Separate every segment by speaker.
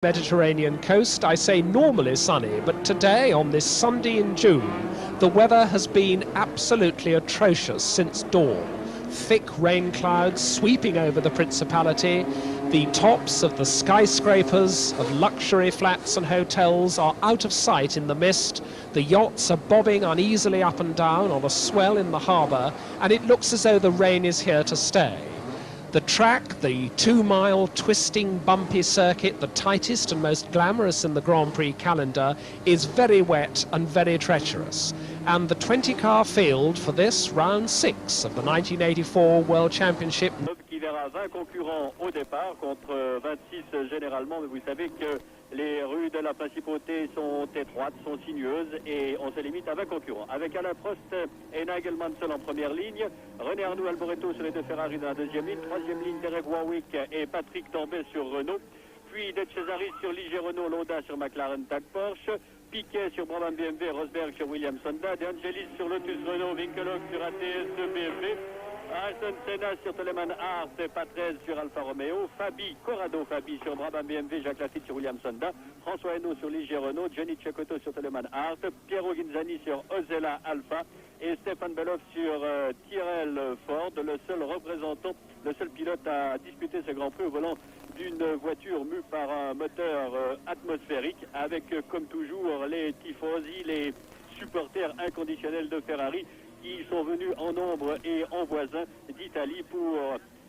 Speaker 1: Mediterranean coast. I say normally sunny, but today on this Sunday in June, the weather has been absolutely atrocious since dawn. Thick rain clouds sweeping over the Principality. The tops of the skyscrapers of luxury flats and hotels are out of sight in the mist. The yachts are bobbing uneasily up and down on a swell in the harbour, and it looks as though the rain is here to stay. The track, the 2-mile twisting bumpy circuit, the tightest and most glamorous in the Grand Prix calendar, is very wet and very treacherous. And the 20-car field for this round 6 of the 1984 World Championship.
Speaker 2: Qui verra 20 concurrents au départ contre 26 généralement, mais vous savez que les rues de la Principauté sont étroites, sont sinueuses et on se limite à 20 concurrents. Avec Alain Prost et Nigel Mansell en première ligne, René Arnoux, Alboreto sur les deux Ferrari dans la deuxième ligne, troisième ligne Derek Warwick et Patrick Tambay sur Renault, puis De Cesaris sur Ligier Renault, Lauda sur McLaren TAG Porsche, Piquet sur Brabham BMW, Rosberg sur Williams Honda, De Angelis sur Lotus Renault, Winkelhock sur ATS BMW, Ayrton Senna sur Telemann Hart, Patrese sur Alfa Romeo, Corrado Fabi sur Brabham BMW, Jacques Lafitte sur Williams Honda, François Hinault sur Ligier Renault, Johnny Cecotto sur Telemann Hart, Piero Ghinzani sur Osella Alfa et Stéphane Beloff sur Tyrrell Ford, le seul représentant, le seul pilote à disputer ce Grand Prix au volant d'une voiture mue par un moteur atmosphérique avec comme toujours les tifosi, les supporters inconditionnels de Ferrari qui sont venus en nombre et en voisin d'Italie pour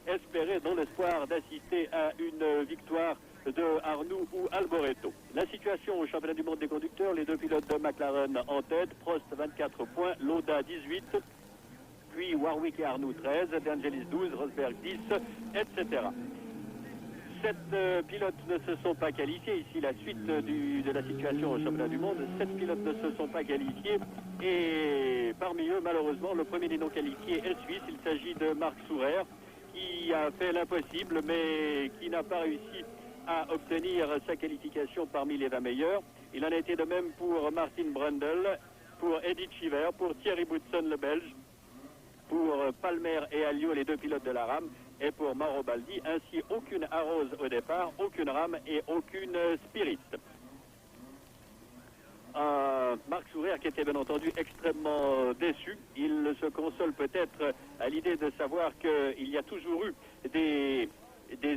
Speaker 2: espérer, dans l'espoir d'assister à une victoire de Arnoux ou Alboreto. La situation au championnat du monde des conducteurs, les deux pilotes de McLaren en tête, Prost 24 points, Lauda 18, puis Warwick et Arnoux 13, De Angelis 12, Rosberg 10, etc. 7 pilotes ne se sont pas qualifiés. Ici, la suite de la situation au championnat du monde. 7 pilotes ne se sont pas qualifiés. Et parmi eux, malheureusement, le premier des non qualifiés est suisse. Il s'agit de Marc Sourer, qui a fait l'impossible, mais qui n'a pas réussi à obtenir sa qualification parmi les 20 meilleurs. Il en a été de même pour Martin Brundle, pour Eddie Cheever, pour Thierry Boutsen, le Belge, pour Palmer et Alliot, les deux pilotes de la RAM, et pour Mauro Baldi. Ainsi, aucune Arose au départ, aucune rame et aucune Spirit. Marc Sourer qui était bien entendu extrêmement déçu. Il se console peut-être à l'idée de savoir qu'il y a toujours eu des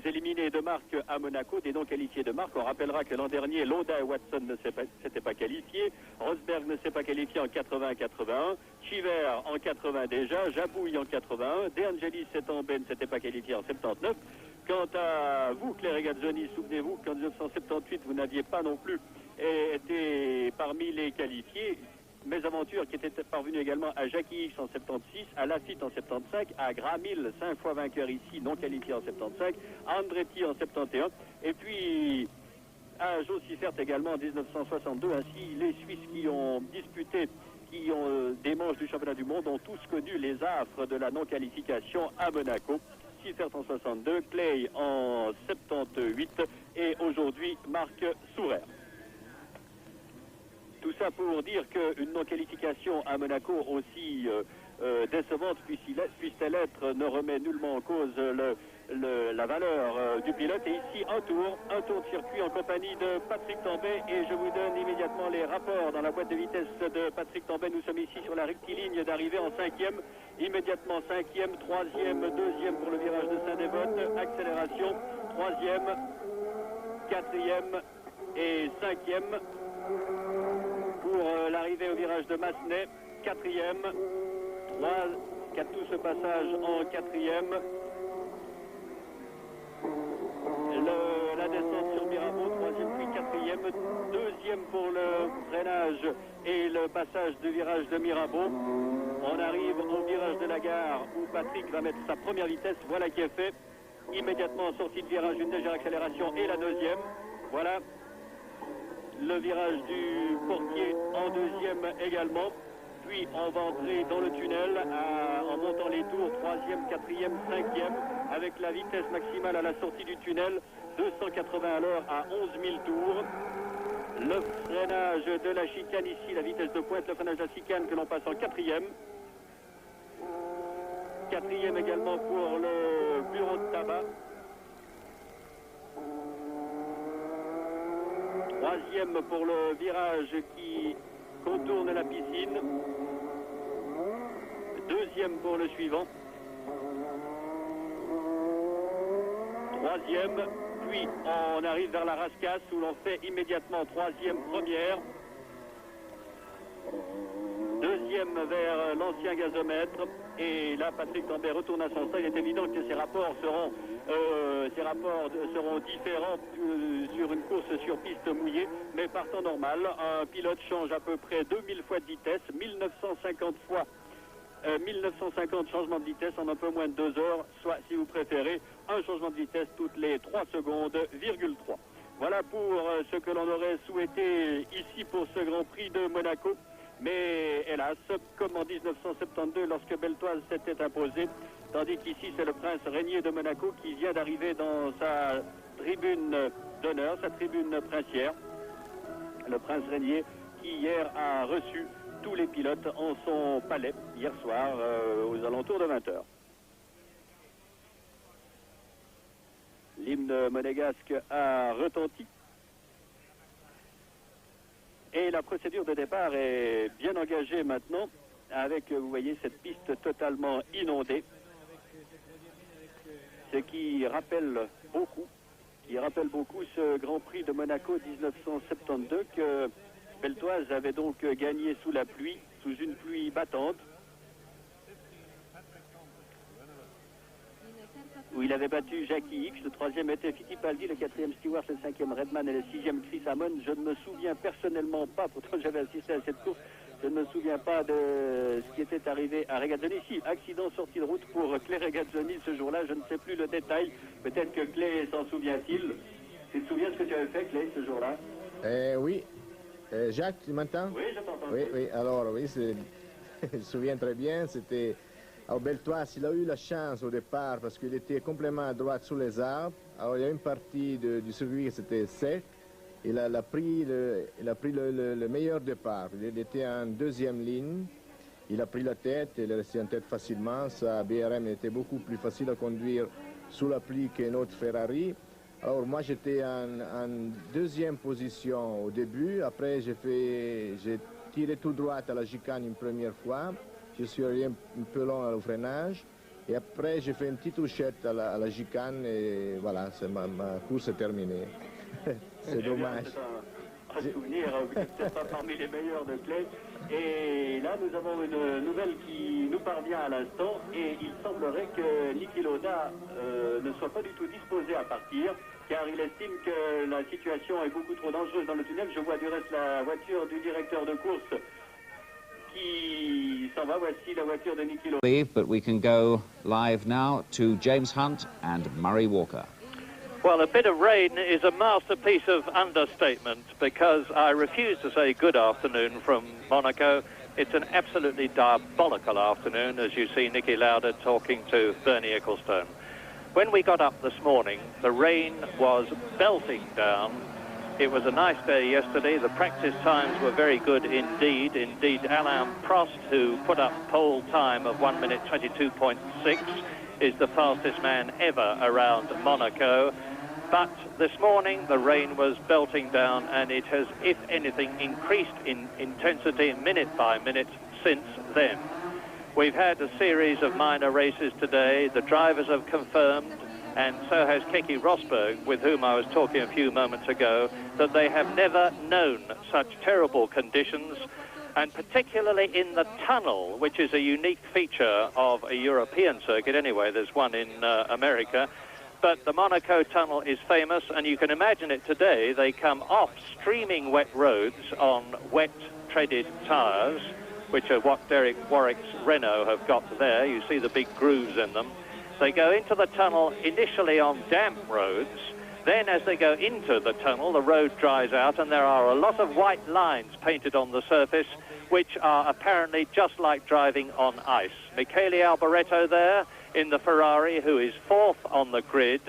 Speaker 2: éliminés de marque à Monaco, des non qualifiés de marque. On rappellera que l'an dernier, Lauda et Watson ne s'étaient pas qualifiés. Rosberg ne s'est pas qualifié en 80-81. Chiver en 80 déjà. Jabouille en 81. De Angelis et Tambay ne s'étaient pas qualifiés en 79. Quant à vous, Claire et Gazzoni, souvenez-vous qu'en 1978, vous n'aviez pas non plus été parmi les qualifiés. Mésaventures qui étaient parvenues également à Jackie Hicks en 76, à Lafitte en 75, à Gramil, 5 fois vainqueur ici, non qualifié en 75, à Andretti en 71, et puis à Joe Siffert également en 1962. Ainsi, les Suisses qui ont disputé, qui ont des manches du championnat du monde, ont tous connu les affres de la non-qualification à Monaco. Siffert en 62, Clay en 78 et aujourd'hui Marc Sourer. Tout ça pour dire qu'une non-qualification à Monaco, aussi décevante puisse-t-elle être, ne remet nullement en cause la valeur du pilote. Et ici, un tour de circuit en compagnie de Patrick Tambay. Et je vous donne immédiatement les rapports dans la boîte de vitesse de Patrick Tambay. Nous sommes ici sur la rectiligne d'arrivée en 5e. Immédiatement 5e, 3e, 2e pour le virage de Saint-Dévote. Accélération, 3e, 4e et 5e. Pour l'arrivée au virage de Massenet, 4e, tout ce passage en 4e. La descente sur Mirabeau, 3e puis 4e, 2e pour le freinage et le passage du virage de Mirabeau. On arrive au virage de la gare où Patrick va mettre sa première vitesse, voilà qui est fait. Immédiatement en sortie de virage, une légère accélération et la deuxième. Voilà. Le virage du portier en 2e également. Puis on va entrer dans le tunnel en montant les tours 3e, 4e, 5e avec la vitesse maximale à la sortie du tunnel 280 à l'heure à 11 000 tours. Le freinage de la chicane ici, la vitesse de pointe, le freinage de la chicane que l'on passe en 4e. 4e également pour le bureau de tabac. Troisième pour le virage qui contourne la piscine. Deuxième pour le suivant. Troisième, puis on arrive vers la rascasse où l'on fait immédiatement troisième, première. Deuxième vers l'ancien gazomètre. Et là, Patrick Tambay retourne à son stade. Il est évident que ces rapports seront différents sur une course sur piste mouillée. Mais par temps normal, un pilote change à peu près 2000 fois de vitesse, 1950 changements de vitesse en un peu moins de 2 heures, soit, si vous préférez, un changement de vitesse toutes les 3 secondes, virgule 3. Voilà pour ce que l'on aurait souhaité ici pour ce Grand Prix de Monaco. Mais hélas, comme en 1972 lorsque Beltoise s'était imposé, tandis qu'ici c'est le prince régnier de Monaco qui vient d'arriver dans sa tribune d'honneur, sa tribune princière. Le prince régnier qui hier a reçu tous les pilotes en son palais hier soir aux alentours de 20 h. L'hymne monégasque a retenti. Et la procédure de départ est bien engagée maintenant avec, vous voyez, cette piste totalement inondée. Ce qui rappelle beaucoup ce Grand Prix de Monaco 1972 que Beltoise avait donc gagné sous la pluie, sous une pluie battante, où il avait battu Jackie X, le troisième était Fittipaldi, le quatrième Stewart, le cinquième Redman et le sixième Chris Hammond. Je ne me souviens personnellement pas, pourtant j'avais assisté à cette course, je ne me souviens pas de ce qui était arrivé à Regazzoni. Si, accident sortie de route pour Clay Regazzoni ce jour-là, je ne sais plus le détail, peut-être que Clay s'en souvient-il. Tu te souviens ce que tu avais fait, Clay, ce jour-là?
Speaker 3: Oui. Jacques, tu m'entends?
Speaker 2: Oui, je t'entends.
Speaker 3: Oui, alors oui, je me souviens très bien, c'était... Alors Beltoise, il a eu la chance au départ parce qu'il était complètement à droite sous les arbres. Alors il y a une partie du circuit qui c'était sec. Il a pris le meilleur départ. Il était en deuxième ligne. Il a pris la tête, il est resté en tête facilement. Sa BRM était beaucoup plus facile à conduire sous la pluie que notre Ferrari. Alors moi j'étais en deuxième position au début. Après j'ai tiré tout droit à la chicane une première fois. Je suis arrivé un peu long au freinage et après j'ai fait une petite touchette à la chicane et voilà, ma course est terminée. C'est dommage.
Speaker 2: Un souvenir, vous n'êtes peut-être pas parmi les meilleurs de Clay. Et là nous avons une nouvelle qui nous parvient à l'instant et il semblerait que Niki Lauda ne soit pas du tout disposé à partir car il estime que la situation est beaucoup trop dangereuse dans le tunnel. Je vois du reste la voiture du directeur de course qui s'en va. Voici la voiture de Niki Lauda.
Speaker 4: But we can go live now to James Hunt and Murray Walker.
Speaker 5: Well, a bit of rain is a masterpiece of understatement because I refuse to say good afternoon from Monaco. It's an absolutely diabolical afternoon, as you see Niki Lauda talking to Bernie Ecclestone. When we got up this morning, the rain was belting down. It was a nice day yesterday. The practice times were very good indeed. Indeed, Alain Prost, who put up pole time of 1 minute 22.6, is the fastest man ever around Monaco. But this morning, the rain was belting down, and it has, if anything, increased in intensity minute by minute since then. We've had a series of minor races today. The drivers have confirmed, and so has Keke Rosberg, with whom I was talking a few moments ago, that they have never known such terrible conditions, and particularly in the tunnel, which is a unique feature of a European circuit. Anyway, there's one in America. But the Monaco tunnel is famous, and you can imagine it today. They come off streaming wet roads on wet treaded tyres, which are what Derek Warwick's Renault have got there. You see the big grooves in them. They go into the tunnel initially on damp roads. Then as they go into the tunnel, the road dries out, and there are a lot of white lines painted on the surface, which are apparently just like driving on ice. Michele Alboreto there in the Ferrari, who is fourth on the grid,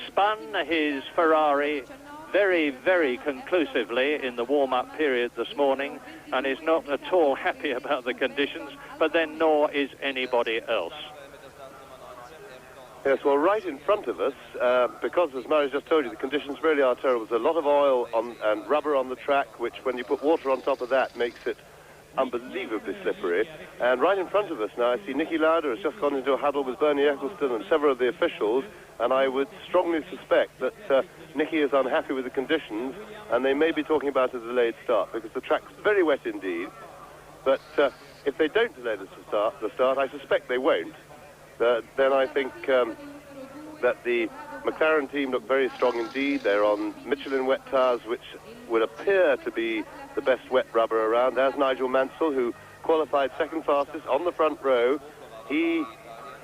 Speaker 5: spun his Ferrari very, very conclusively in the warm-up period this morning and is not at all happy about the conditions, but then nor is anybody else.
Speaker 6: Yes, well, right in front of us, because, as Murray's just told you, the conditions really are terrible. There's a lot of oil and rubber on the track, which, when you put water on top of that, makes it unbelievably slippery. And right in front of us now, I see Nicky Lauda has just gone into a huddle with Bernie Eccleston and several of the officials, and I would strongly suspect that Nicky is unhappy with the conditions, and they may be talking about a delayed start, because the track's very wet indeed. But if they don't delay the start, I suspect they won't. Then I think that the McLaren team look very strong indeed. They're on Michelin wet tyres, which would appear to be the best wet rubber around. There's Nigel Mansell, who qualified second fastest on the front row. He,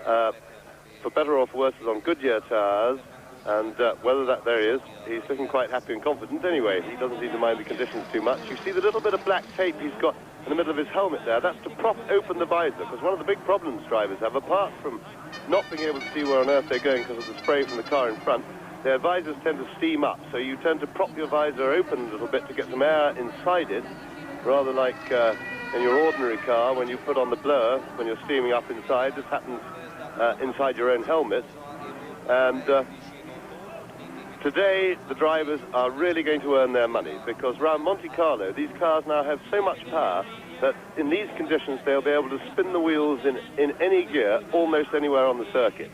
Speaker 6: for better or for worse, is on Goodyear tyres, and whether that there he is, he's looking quite happy and confident anyway. He doesn't seem to mind the conditions too much. You see the little bit of black tape he's got in the middle of his helmet there. That's to prop open the visor, because one of the big problems drivers have, apart from not being able to see where on earth they're going because of the spray from the car in front, their visors tend to steam up, so you tend to prop your visor open a little bit to get some air inside it, rather like in your ordinary car when you put on the blower when you're steaming up inside. This happens inside your own helmet. And today the drivers are really going to earn their money, because round Monte Carlo these cars now have so much power that in these conditions they'll be able to spin the wheels in any gear almost anywhere on the circuit.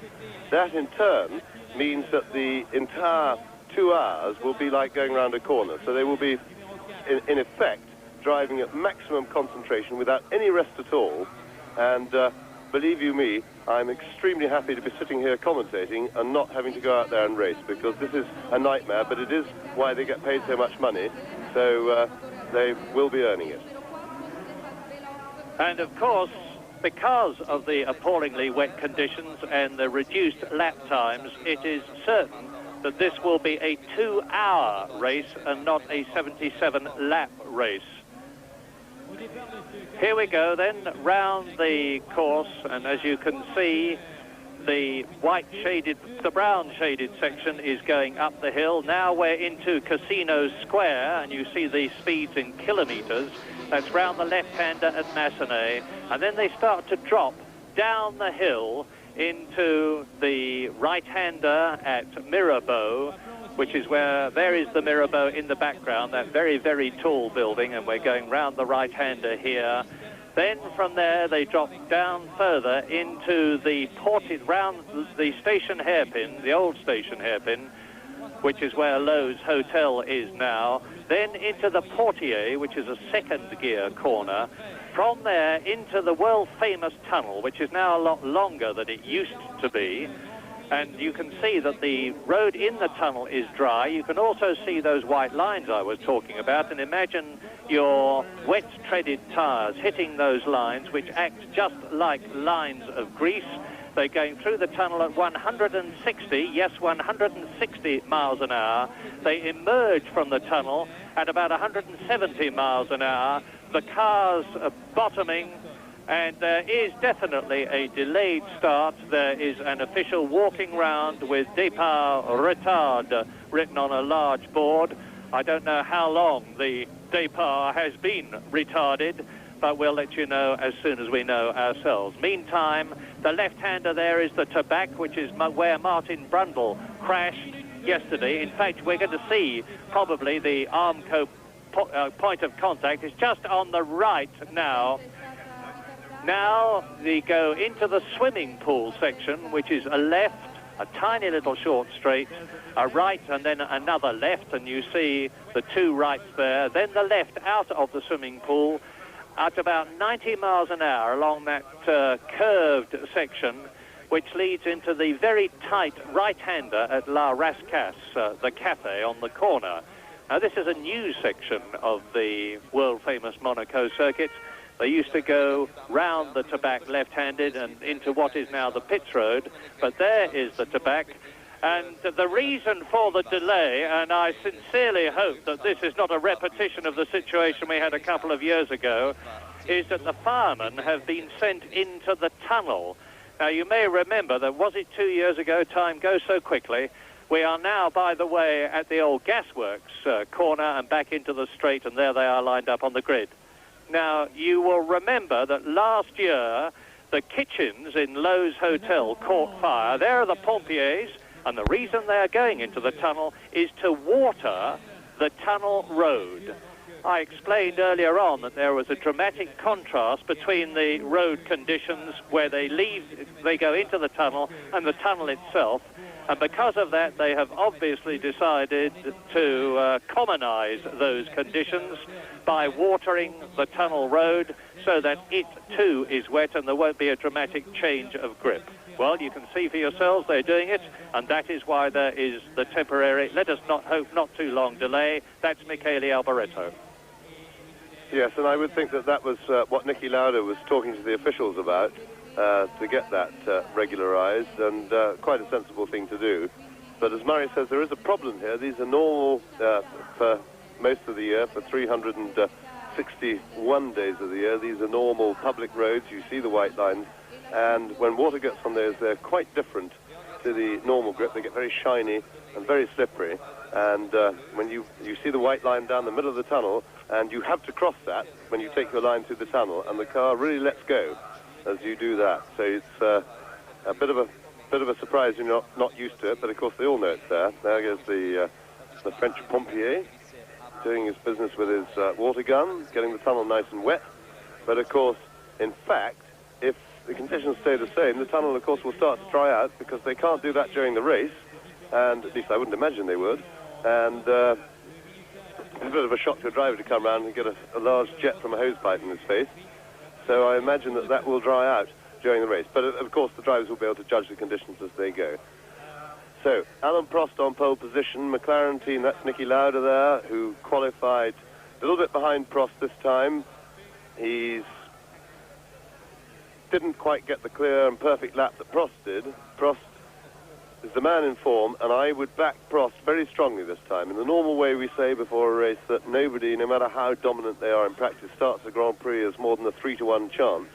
Speaker 6: That in turn means that the entire 2 hours will be like going around a corner. So they will be, in effect, driving at maximum concentration without any rest at all. And believe you me, I'm extremely happy to be sitting here commentating and not having to go out there and race, because this is a nightmare, but it is why they get paid so much money. So they will be earning it.
Speaker 5: And of course, because of the appallingly wet conditions and the reduced lap times, it is certain that this will be a 2-hour race and not a 77-lap race. Here we go then, round the course, and as you can see, the brown shaded section is going up the hill. Now we're into Casino Square, and you see the speeds in kilometres. That's round the left-hander at Massenet, and then they start to drop down the hill into the right-hander at Mirabeau, which is where there is the Mirabeau in the background, that very, very tall building, and we're going round the right-hander here. Then from there they drop down further into the round the station hairpin, the old station hairpin, which is where Lowe's Hotel is now. Then into the Portier, which is a second gear corner. From there into the world-famous tunnel, which is now a lot longer than it used to be. And you can see that the road in the tunnel is dry. You can also see those white lines I was talking about, and imagine your wet-treaded tyres hitting those lines, which act just like lines of grease. They're going through the tunnel at 160, yes, 160 miles an hour. They emerge from the tunnel at about 170 miles an hour. The cars are bottoming, and there is definitely a delayed start. There is an official walking round with départ retard written on a large board. I don't know how long the départ has been retarded, but we'll let you know as soon as we know ourselves. Meantime, the left-hander there is the Tabac, which is where Martin Brundle crashed yesterday. In fact, we're going to see probably the Armco point of contact. It's just on the right now. Now we go into the swimming pool section, which is a left, a tiny little short straight, a right, and then another left, and you see the 2 rights there. Then the left out of the swimming pool at about 90 miles an hour along that curved section, which leads into the very tight right-hander at La Rascasse, the cafe on the corner. Now, this is a new section of the world-famous Monaco circuit. They used to go round the Tabac left-handed and into what is now the Pits Road, but there is the Tabac. And the reason for the delay, and I sincerely hope that this is not a repetition of the situation we had a couple of years ago, is that the firemen have been sent into the tunnel. Now, you may remember that, was it 2 years ago? Time goes so quickly. We are now, by the way, at the old gasworks corner and back into the straight, and there they are lined up on the grid. Now, you will remember that last year the kitchens in Lowe's Hotel caught fire. There are the pompiers, and the reason they're going into the tunnel is to water the tunnel road. I explained earlier on that there was a dramatic contrast between the road conditions where they go into the tunnel and the tunnel itself, and because of that they have obviously decided to commonize those conditions by watering the tunnel road so that it too is wet and there won't be a dramatic change of grip. Well, you can see for yourselves they're doing it, and that is why there is the temporary, let us not hope not too long delay. That's Michele Alboreto.
Speaker 6: Yes, and I would think that that was what Niki Lauda was talking to the officials about, to get that regularized, and quite a sensible thing to do. But as Murray says, there is a problem here. These are normal for most of the year, for 361 days of the year. These are normal public roads. You see the white lines. And when water gets on those, they're quite different to the normal grip. They get very shiny and very slippery. And when you see the white line down the middle of the tunnel, and you have to cross that when you take your line through the tunnel, and the car really lets go as you do that. So it's a bit of a surprise when you're not used to it, but of course they all know it's there. There goes the French pompier doing his business with his water gun, getting the tunnel nice and wet. But of course, in fact, if the conditions stay the same, the tunnel, of course, will start to dry out, because they can't do that during the race, and at least I wouldn't imagine they would. And it's a bit of a shock to a driver to come around and get a large jet from a hose pipe in his face. So I imagine that will dry out during the race. But of course, the drivers will be able to judge the conditions as they go. So Alain Prost on pole position, McLaren team, that's Niki Lauda there, who qualified a little bit behind Prost this time. He didn't quite get the clear and perfect lap that Prost did. Prost is the man in form, and I would back Prost very strongly this time. In the normal way we say before a race that nobody, no matter how dominant they are in practice, starts a Grand Prix as more than a 3-to-1 chance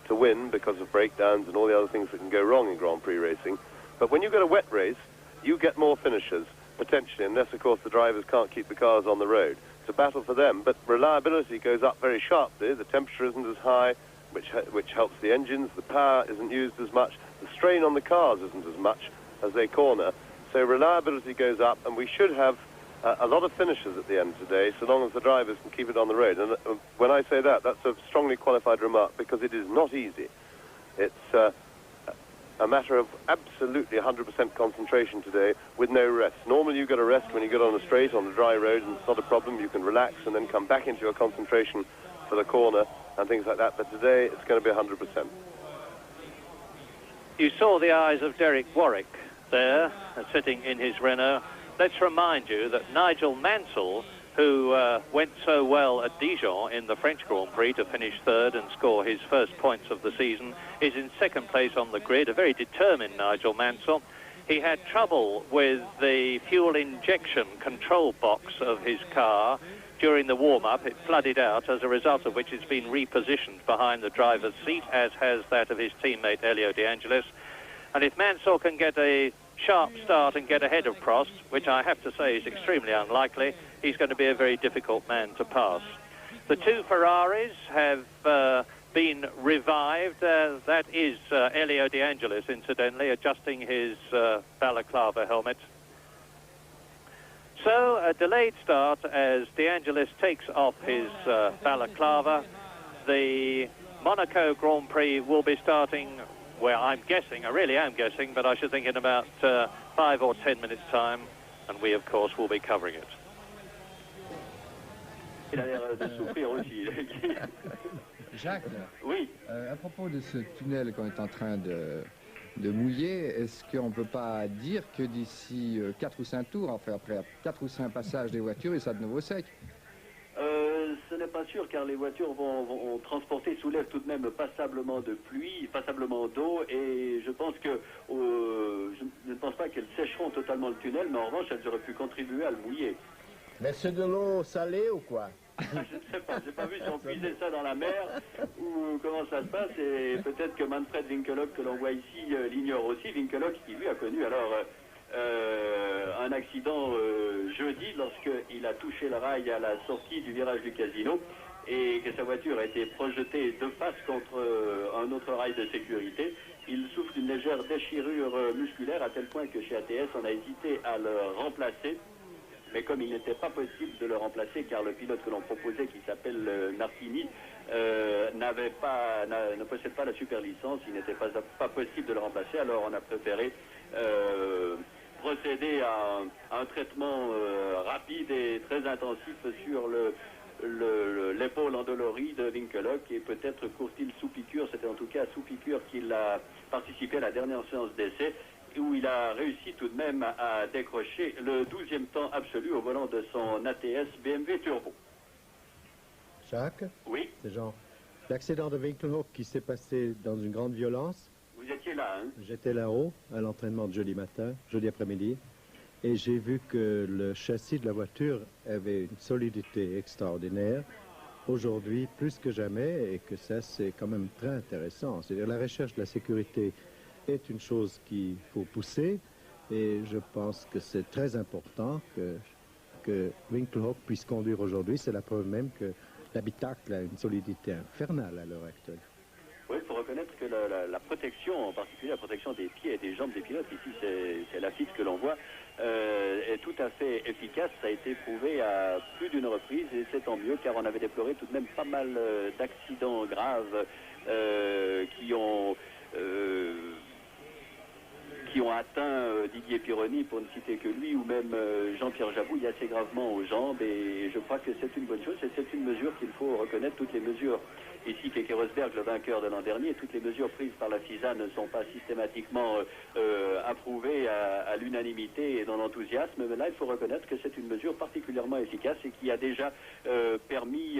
Speaker 6: to win because of breakdowns and all the other things that can go wrong in Grand Prix racing. But when you get a wet race, you get more finishers, potentially, unless, of course, the drivers can't keep the cars on the road. It's a battle for them, but reliability goes up very sharply. The temperature isn't as high, which helps the engines. The power isn't used as much. The strain on the cars isn't as much as they corner. So reliability goes up, and we should have a lot of finishers at the end today, so long as the drivers can keep it on the road. And when I say that, that's a strongly qualified remark, because it is not easy. It's a matter of absolutely 100% concentration today with no rest. Normally you get a rest when you get on a straight, on a dry road, and it's not a problem. You can relax and then come back into your concentration for the corner and things like that. But today it's going to be 100%.
Speaker 5: You saw the eyes of Derek Warwick there, sitting in his Renault. Let's remind you that Nigel Mansell, who went so well at Dijon in the French Grand Prix to finish third and score his first points of the season, is in second place on the grid, a very determined Nigel Mansell. He had trouble with the fuel injection control box of his car during the warm-up. It flooded out, as a result of which it's been repositioned behind the driver's seat, as has that of his teammate Elio De Angelis. And if Mansell can get a sharp start and get ahead of Prost, which I have to say is extremely unlikely, he's going to be a very difficult man to pass. The two Ferraris have been revived. That is Elio De Angelis, incidentally, adjusting his balaclava helmet. So a delayed start as De Angelis takes off his balaclava. The Monaco Grand Prix will be starting, well, I'm guessing, I really am guessing, but I should think in about 5 or 10 minutes' time, and we, of course, will be covering it.
Speaker 2: Il a l'air de souffrir aussi.
Speaker 7: Jacques,
Speaker 2: Oui.
Speaker 7: À propos de ce tunnel qu'on est en train de mouiller, est-ce qu'on ne peut pas dire que d'ici 4 ou 5 tours, enfin après 4 ou 5 passages des voitures, il sera de nouveau sec?
Speaker 2: Ce n'est pas sûr, car les voitures vont transporter, soulèvent tout de même passablement de pluie, passablement d'eau, et je pense que je ne pense pas qu'elles sécheront totalement le tunnel, mais en revanche elles auraient pu contribuer à le mouiller.
Speaker 3: Mais c'est de l'eau salée ou quoi?
Speaker 2: Je ne sais pas, j'ai pas vu si on puisait ça dans la mer ou comment ça se passe, et peut-être que Manfred Winkelhock, que l'on voit ici, l'ignore aussi. Winkelhock qui lui a connu alors un accident jeudi lorsqu'il a touché le rail à la sortie du virage du casino, et que sa voiture a été projetée de face contre un autre rail de sécurité. Il souffre d'une légère déchirure musculaire à tel point que chez ATS on a hésité à le remplacer. Mais comme il n'était pas possible de le remplacer car le pilote que l'on proposait, qui s'appelle Martini, ne possède pas la super licence, il n'était pas possible de le remplacer, alors on a préféré procéder à un traitement rapide et très intensif sur l'épaule endolorie de Winkelhock, et peut-être court-il sous piqûre. C'était en tout cas sous piqûre qu'il a participé à la dernière séance d'essai, où il a réussi tout de même à décrocher le 12e temps absolu au volant de son ATS BMW Turbo.
Speaker 8: Jacques?
Speaker 2: Oui.
Speaker 8: C'est Jean. L'accident de Winkelhock qui s'est passé dans une grande violence.
Speaker 2: Vous étiez là, hein?
Speaker 8: J'étais là-haut à l'entraînement de jeudi matin, jeudi après-midi, et j'ai vu que le châssis de la voiture avait une solidité extraordinaire aujourd'hui, plus que jamais, et que ça, c'est quand même très intéressant. C'est-à-dire la recherche de la sécurité est une chose qu'il faut pousser, et je pense que c'est très important que Winkelhock puisse conduire aujourd'hui. C'est la preuve même que l'habitacle a une solidité infernale à l'heure actuelle.
Speaker 2: Oui, il faut reconnaître que la protection, en particulier la protection des pieds et des jambes des pilotes, ici c'est la fiche que l'on voit, est tout à fait efficace. Ça a été prouvé à plus d'une reprise, et c'est tant mieux, car on avait déploré tout de même pas mal d'accidents graves qui ont atteint Didier Pironi, pour ne citer que lui, ou même Jean-Pierre Jabouille assez gravement aux jambes, et je crois que c'est une bonne chose, et c'est une mesure qu'il faut reconnaître. Toutes les mesures, ici Keke Rosberg, le vainqueur de l'an dernier, toutes les mesures prises par la FISA ne sont pas systématiquement approuvées à l'unanimité et dans l'enthousiasme, mais là il faut reconnaître que c'est une mesure particulièrement efficace et qui a déjà permis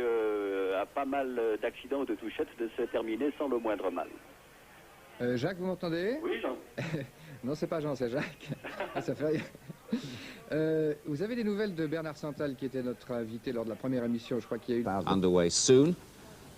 Speaker 2: à pas mal d'accidents ou de touchettes de se terminer sans le moindre mal.
Speaker 7: Jacques, vous m'entendez?
Speaker 2: Oui, Jean.
Speaker 7: Non, c'est pas Jean, c'est Jacques. Ça fait rien. Vous avez des nouvelles de Bernard Santal, qui était notre invité lors de la première émission? Je crois qu'il y a eu...
Speaker 4: Underway soon,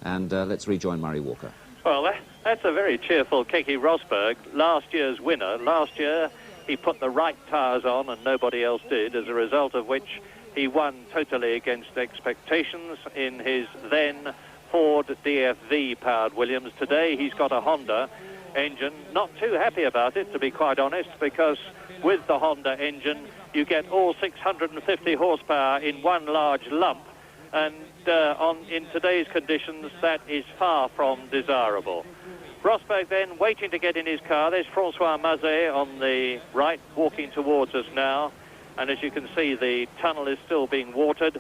Speaker 4: and let's rejoin Murray Walker.
Speaker 5: Well, that's a very cheerful Keke Rosberg, last year's winner. Last year, he put the right tyres on and nobody else did, as a result of which he won totally against expectations in his then Ford DFV-powered Williams. Today, he's got a Honda engine. Not too happy about it, to be quite honest, because with the Honda engine you get all 650 horsepower in one large lump, and in today's conditions that is far from desirable. Rosberg then waiting to get in his car. There's Francois Mazet on the right, walking towards us now, and as you can see the tunnel is still being watered.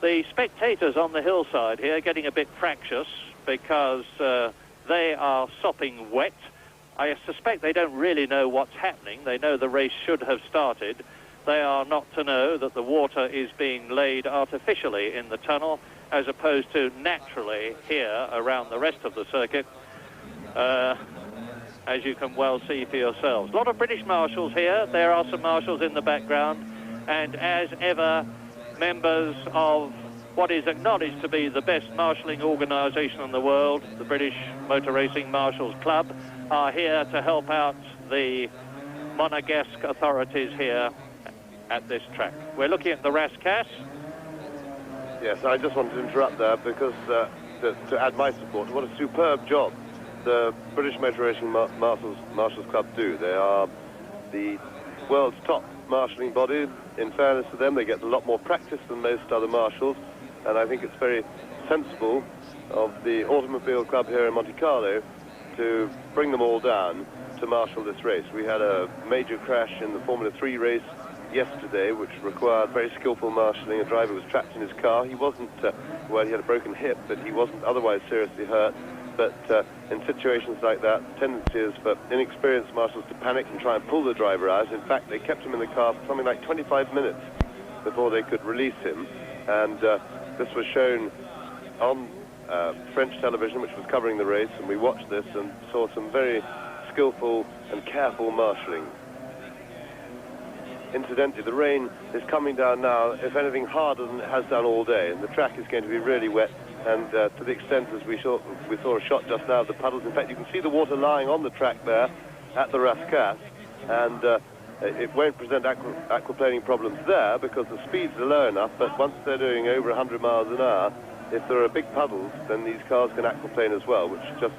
Speaker 5: The spectators on the hillside here getting a bit fractious because they are sopping wet. I suspect they don't really know what's happening. They know the race should have started. They are not to know that the water is being laid artificially in the tunnel as opposed to naturally here around the rest of the circuit, as you can well see for yourselves. A lot of British marshals here. There are some marshals in the background, and as ever, members of what is acknowledged to be the best marshalling organisation in the world, the British Motor Racing Marshals Club, are here to help out the Monegasque authorities here at this track. We're looking at the Rascasse.
Speaker 6: Yes, I just wanted to interrupt there because to add my support, what a superb job the British Motor Racing Marshals Club do. They are the world's top marshalling body. In fairness to them, they get a lot more practice than most other marshals, and I think it's very sensible of the Automobile Club here in Monte Carlo to bring them all down to marshal this race. We had a major crash in the Formula 3 race yesterday, which required very skillful marshalling. A driver was trapped in his car. He wasn't, well, he had a broken hip, but he wasn't otherwise seriously hurt. But in situations like that, the tendency is for inexperienced marshals to panic and try and pull the driver out. In fact, they kept him in the car for something like 25 minutes before they could release him. And this was shown on French television, which was covering the race, and we watched this and saw some very skillful and careful marshalling. Incidentally, the rain is coming down now, if anything, harder than it has done all day, and the track is going to be really wet, and to the extent as we saw a shot just now of the puddles. In fact, you can see the water lying on the track there at the Rascasse, and it won't present aquaplaning problems there because the speeds are low enough, but once they're doing over 100 miles an hour, if there are big puddles, then these cars can aquaplane as well, which just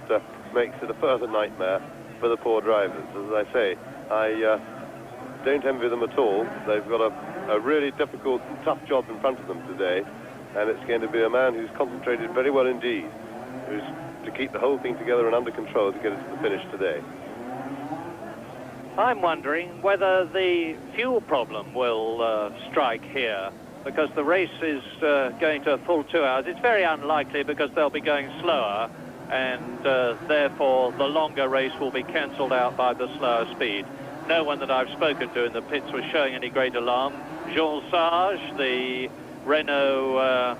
Speaker 6: makes it a further nightmare for the poor drivers. As I say, I don't envy them at all. They've got a really difficult, tough job in front of them today, and it's going to be a man who's concentrated very well indeed, who's to keep the whole thing together and under control to get it to the finish today.
Speaker 5: I'm wondering whether the fuel problem will strike here, because the race is going to a full 2 hours. It's very unlikely because they'll be going slower, and therefore the longer race will be cancelled out by the slower speed. No one that I've spoken to in the pits was showing any great alarm. Jean Sage, the Renault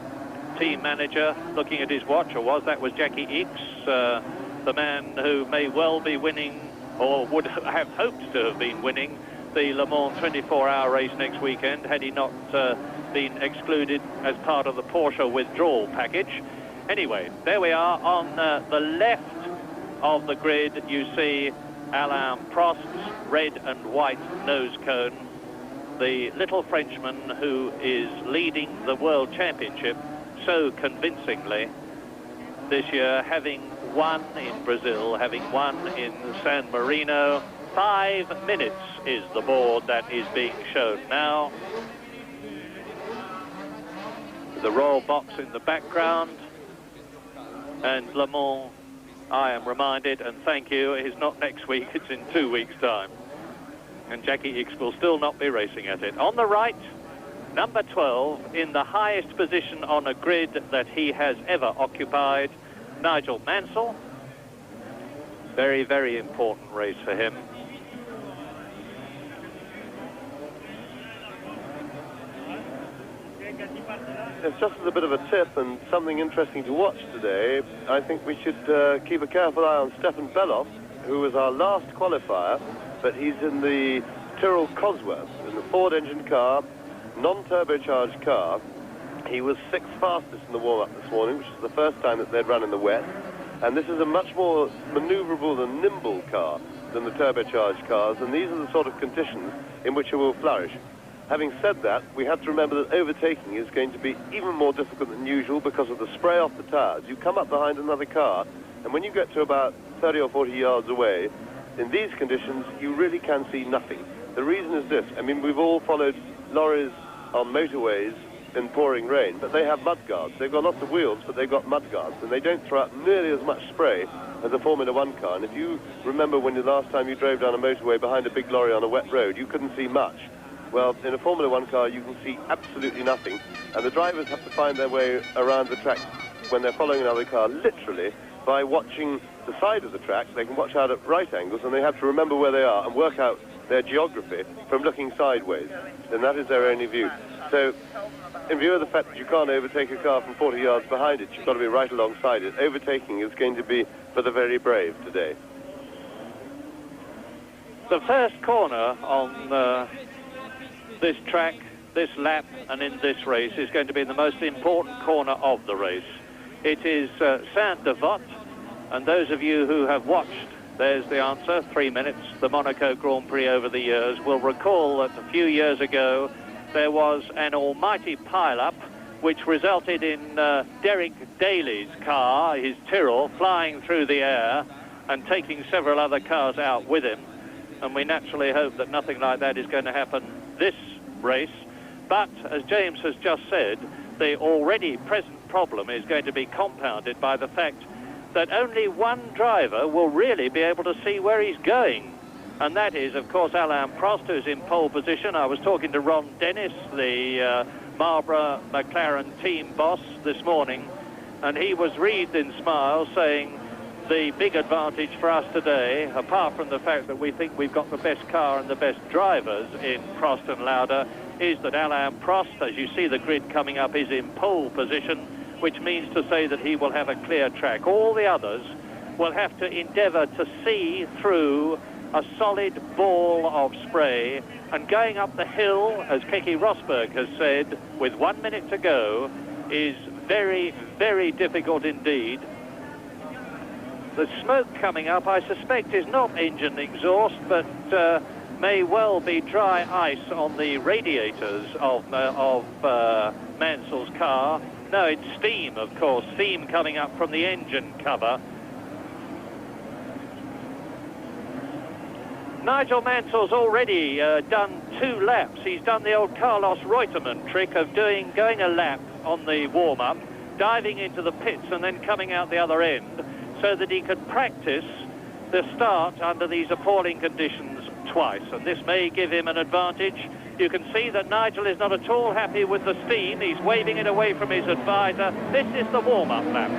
Speaker 5: team manager, looking at his watch, or that was Jackie Ickx, the man who may well be winning, or would have hoped to have been winning, the Le Mans 24-hour race next weekend, had he not been excluded as part of the Porsche withdrawal package. Anyway, there we are. On the left of the grid, you see Alain Prost's red and white nose cone, the little Frenchman who is leading the World Championship so convincingly this year, having won in Brazil, having won in San Marino. 5 minutes is the board that is being shown now. The royal box in the background, and Le Mans, I am reminded, and thank you, is not next week, it's in 2 weeks' time. And Jackie Ickx will still not be racing at it. On the right, number 12, in the highest position on a grid that he has ever occupied, Nigel Mansell. Very, very important race for him.
Speaker 6: It's just as a bit of a tip and something interesting to watch today, I think we should keep a careful eye on Stefan Beloff, who was our last qualifier, but he's in the Tyrrell Cosworth, in the Ford engine car, non-turbocharged car. He was 6th fastest in the warm-up this morning, which is the first time that they'd run in the wet. And this is a much more maneuverable and nimble car than the turbocharged cars, and these are the sort of conditions in which it will flourish. Having said that, we have to remember that overtaking is going to be even more difficult than usual because of the spray off the tires. You come up behind another car, and when you get to about 30 or 40 yards away, in these conditions, you really can see nothing. The reason is this. I mean, we've all followed lorries on motorways in pouring rain, but they have mud guards. They've got lots of wheels, but they've got mud guards, and they don't throw out nearly as much spray as a Formula One car. And if you remember when the last time you drove down a motorway behind a big lorry on a wet road, you couldn't see much. Well, in a Formula One car, you can see absolutely nothing, and the drivers have to find their way around the track when they're following another car, literally, by watching the side of the track. They can watch out at right angles, and they have to remember where they are and work out their geography from looking sideways, and that is their only view. So, in view of the fact that you can't overtake a car from 40 yards behind it, you've got to be right alongside it. Overtaking is going to be for the very brave today.
Speaker 5: The first corner on this track, this lap, and in this race is going to be the most important corner of the race. It is Saint-Devote, and those of you who have watched, there's the answer, 3 minutes, the Monaco Grand Prix over the years, will recall that a few years ago there was an almighty pile-up which resulted in Derek Daly's car, his Tyrrell, flying through the air and taking several other cars out with him. And we naturally hope that nothing like that is going to happen this race. But, as James has just said, the already present problem is going to be compounded by the fact that only one driver will really be able to see where he's going. And that is, of course, Alain Prost, who's in pole position. I was talking to Ron Dennis, the Marlboro McLaren team boss, this morning, and he was wreathed in smiles, saying the big advantage for us today, apart from the fact that we think we've got the best car and the best drivers in Prost and Lauda, is that Alain Prost, as you see the grid coming up, is in pole position, which means to say that he will have a clear track. All the others will have to endeavour to see through a solid ball of spray, and going up the hill, as Keke Rosberg has said, with 1 minute to go, is very, very difficult indeed. The smoke coming up, I suspect, is not engine exhaust, but may well be dry ice on the radiators of Mansell's car. No, it's steam, of course. Steam coming up from the engine cover. Nigel Mansell's already done 2 laps. He's done the old Carlos Reutemann trick of going a lap on the warm-up, diving into the pits and then coming out the other end, so that he could practice the start under these appalling conditions twice. And this may give him an advantage. You can see that Nigel is not at all happy with the steam. He's waving it away from his advisor. This is the warm-up lap.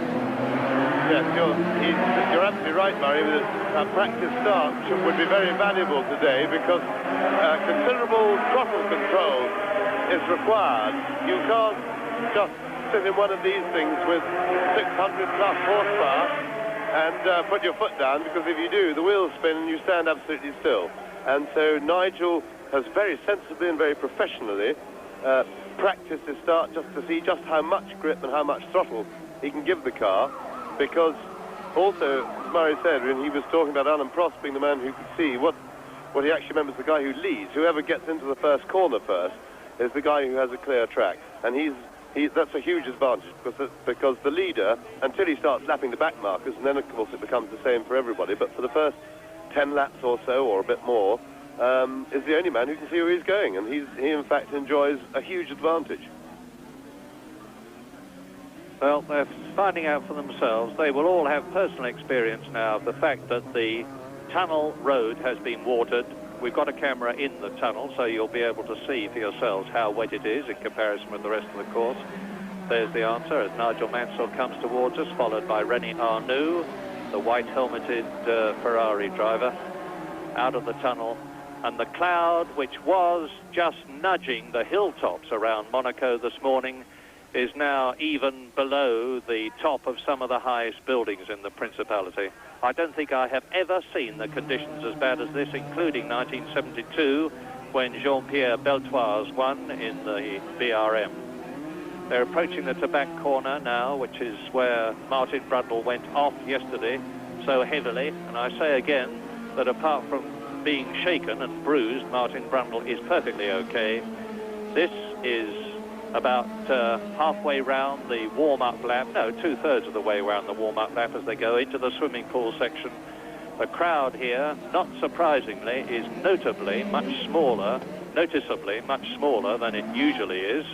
Speaker 6: Yes, you're absolutely right, Murray. A practice start would be very valuable today because considerable throttle control is required. You can't just sit in one of these things with 600 plus horsepower and put your foot down, because if you do, the wheels spin and you stand absolutely still. And so Nigel has very sensibly and very professionally practiced his start just to see just how much grip and how much throttle he can give the car. Because also, as Murray said, when he was talking about Alan Prost being the man who could see, what he actually meant was the guy who leads. Whoever gets into the first corner first is the guy who has a clear track. And that's a huge advantage, because the leader, until he starts lapping the back markers, and then of course it becomes the same for everybody, but for the first 10 laps or so, or a bit more, is the only man who can see where he's going. And he in fact enjoys a huge advantage.
Speaker 5: Well, they're finding out for themselves. They will all have personal experience now of the fact that the tunnel road has been watered. We've got a camera in the tunnel, so you'll be able to see for yourselves how wet it is in comparison with the rest of the course. There's the answer as Nigel Mansell comes towards us, followed by René Arnoux, the white-helmeted Ferrari driver, out of the tunnel. And the cloud, which was just nudging the hilltops around Monaco this morning, is now even below the top of some of the highest buildings in the Principality. I don't think I have ever seen the conditions as bad as this, including 1972, when Jean-Pierre Beltoise won in the BRM. They're approaching the Tabac corner now, which is where Martin Brundle went off yesterday so heavily. And I say again that apart from being shaken and bruised, Martin Brundle is perfectly okay. This is about halfway round the warm-up lap, no, 2/3 of the way round the warm-up lap as they go into the swimming pool section. The crowd here, not surprisingly, is noticeably much smaller than it usually is.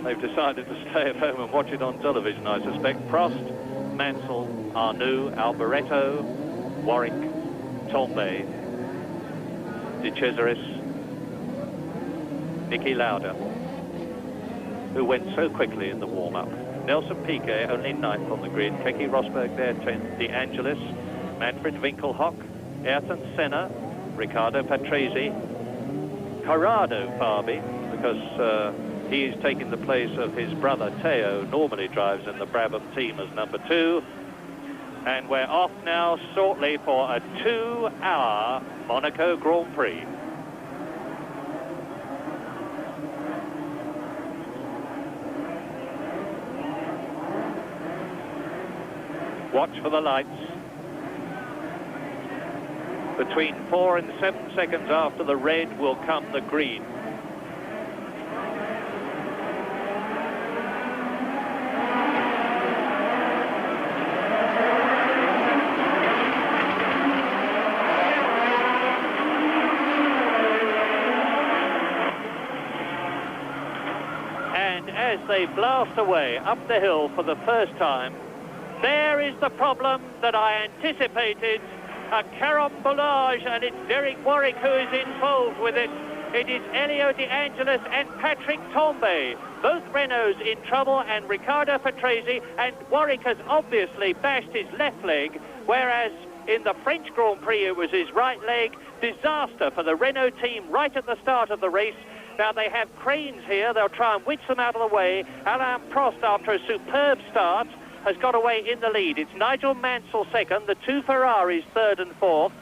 Speaker 5: They've decided to stay at home and watch it on television, I suspect. Prost, Mansell, Arnoux, Alboreto, Warwick, Tombe, De Cesaris, Niki Lauda, who went so quickly in the warm-up. Nelson Piquet only 9th on the grid. Keke Rosberg there, 10th. De Angelis, Manfred Winkelhock, Ayrton Senna, Riccardo Patrese, Corrado Fabi, because he's taking the place of his brother Teo, normally drives in the Brabham team as number 2. And we're off now shortly for a 2-hour Monaco Grand Prix. Watch for the lights. Between 4 and 7 seconds after the red will come the green. And as they blast away up the hill for the first time, there is the problem that I anticipated, a carambolage, and it's Derek Warwick who is involved with it. It is Elio De Angelis and Patrick Tombe, both Renaults in trouble, and Riccardo Patrese, and Warwick has obviously bashed his left leg, whereas in the French Grand Prix it was his right leg. Disaster for the Renault team right at the start of the race. Now they have cranes here, they'll try and winch them out of the way. Alain Prost, after a superb start, has got away in the lead. It's Nigel Mansell second, the 2 Ferraris third and fourth.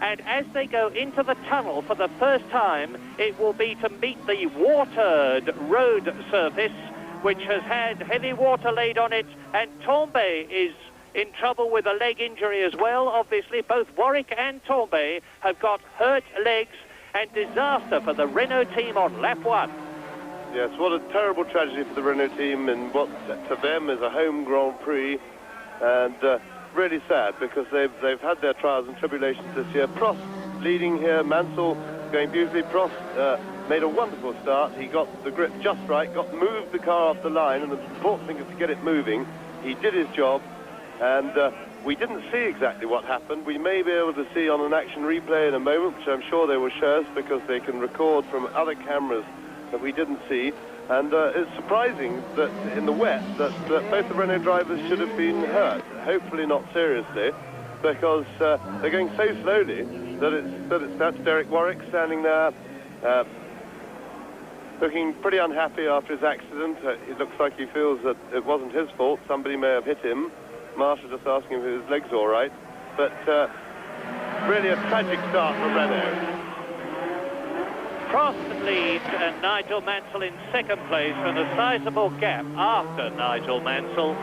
Speaker 5: And as they go into the tunnel for the first time, it will be to meet the watered road surface, which has had heavy water laid on it. And Tombe is in trouble with a leg injury as well. Obviously, both Warwick and Tombe have got hurt legs, and disaster for the Renault team on lap 1.
Speaker 6: Yes, what a terrible tragedy for the Renault team in what to them is a home Grand Prix, and really sad because they've had their trials and tribulations this year. Prost leading here, Mansell going beautifully. Prost made a wonderful start. He got the grip just right, moved the car off the line, and the important thing is to get it moving. He did his job, and we didn't see exactly what happened. We may be able to see on an action replay in a moment, which I'm sure they will show us because they can record from other cameras that we didn't see. And it's surprising that in the wet that both the Renault drivers should have been hurt. Hopefully not seriously, because they're going so slowly that's Derek Warwick standing there, looking pretty unhappy after his accident. It looks like he feels that it wasn't his fault. Somebody may have hit him. Marsha just asking if his leg's all right. But really a tragic start for Renault.
Speaker 5: Prost leads and Nigel Mansell in second place, and a sizable gap after Nigel Mansell.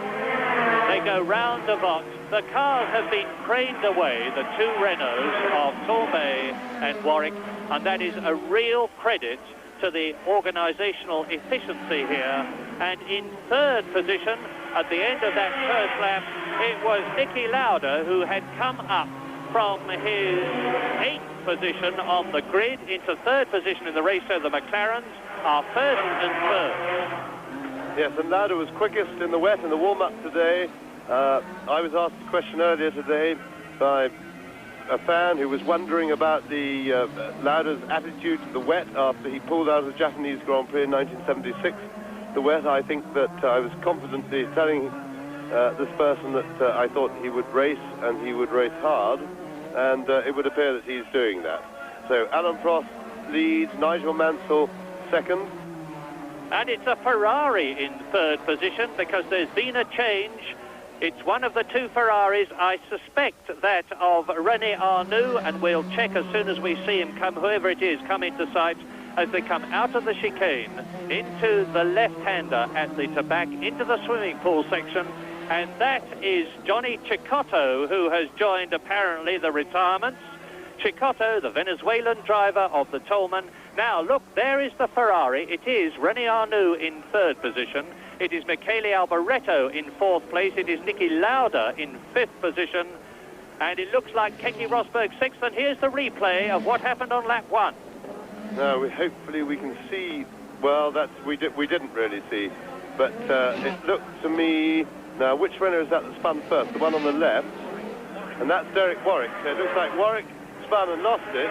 Speaker 5: They go round the box. The cars have been craned away, the two Renaults of Torbay and Warwick, and that is a real credit to the organisational efficiency here. And in third position, at the end of that first lap, it was Niki Lauda who had come up from his 8th position on the grid into third position in the race. So the McLarens are first and third.
Speaker 6: Yes, and Lauda was quickest in the wet in the warm-up today. I was asked a question earlier today by a fan who was wondering about the Lauda's attitude to the wet after he pulled out of the Japanese Grand Prix in 1976. The wet, I think that I was confidently telling this person that I thought he would race, and he would race hard, and it would appear that he's doing that. So Alain Prost leads, Nigel Mansell second.
Speaker 5: And it's a Ferrari in third position because there's been a change. It's one of the two Ferraris, I suspect that of René Arnoux, and we'll check as soon as we see him come, whoever it is, come into sight as they come out of the chicane into the left-hander at the back into the swimming pool section. And that is Johnny Cecotto, who has joined apparently the retirements. Cecotto, the Venezuelan driver of the Tolman. Now look, there is the Ferrari. It is René Arnoux in third position. It is Michele Alboreto in fourth place. It is Niki Lauda in fifth position. And it looks like Keke Rosberg sixth. And here's the replay of what happened on lap one.
Speaker 6: No, hopefully we can see. Well, we didn't really see. But it looked to me... Now, which Renault is that spun first? The one on the left. And that's Derek Warwick. So it looks like Warwick spun and lost it.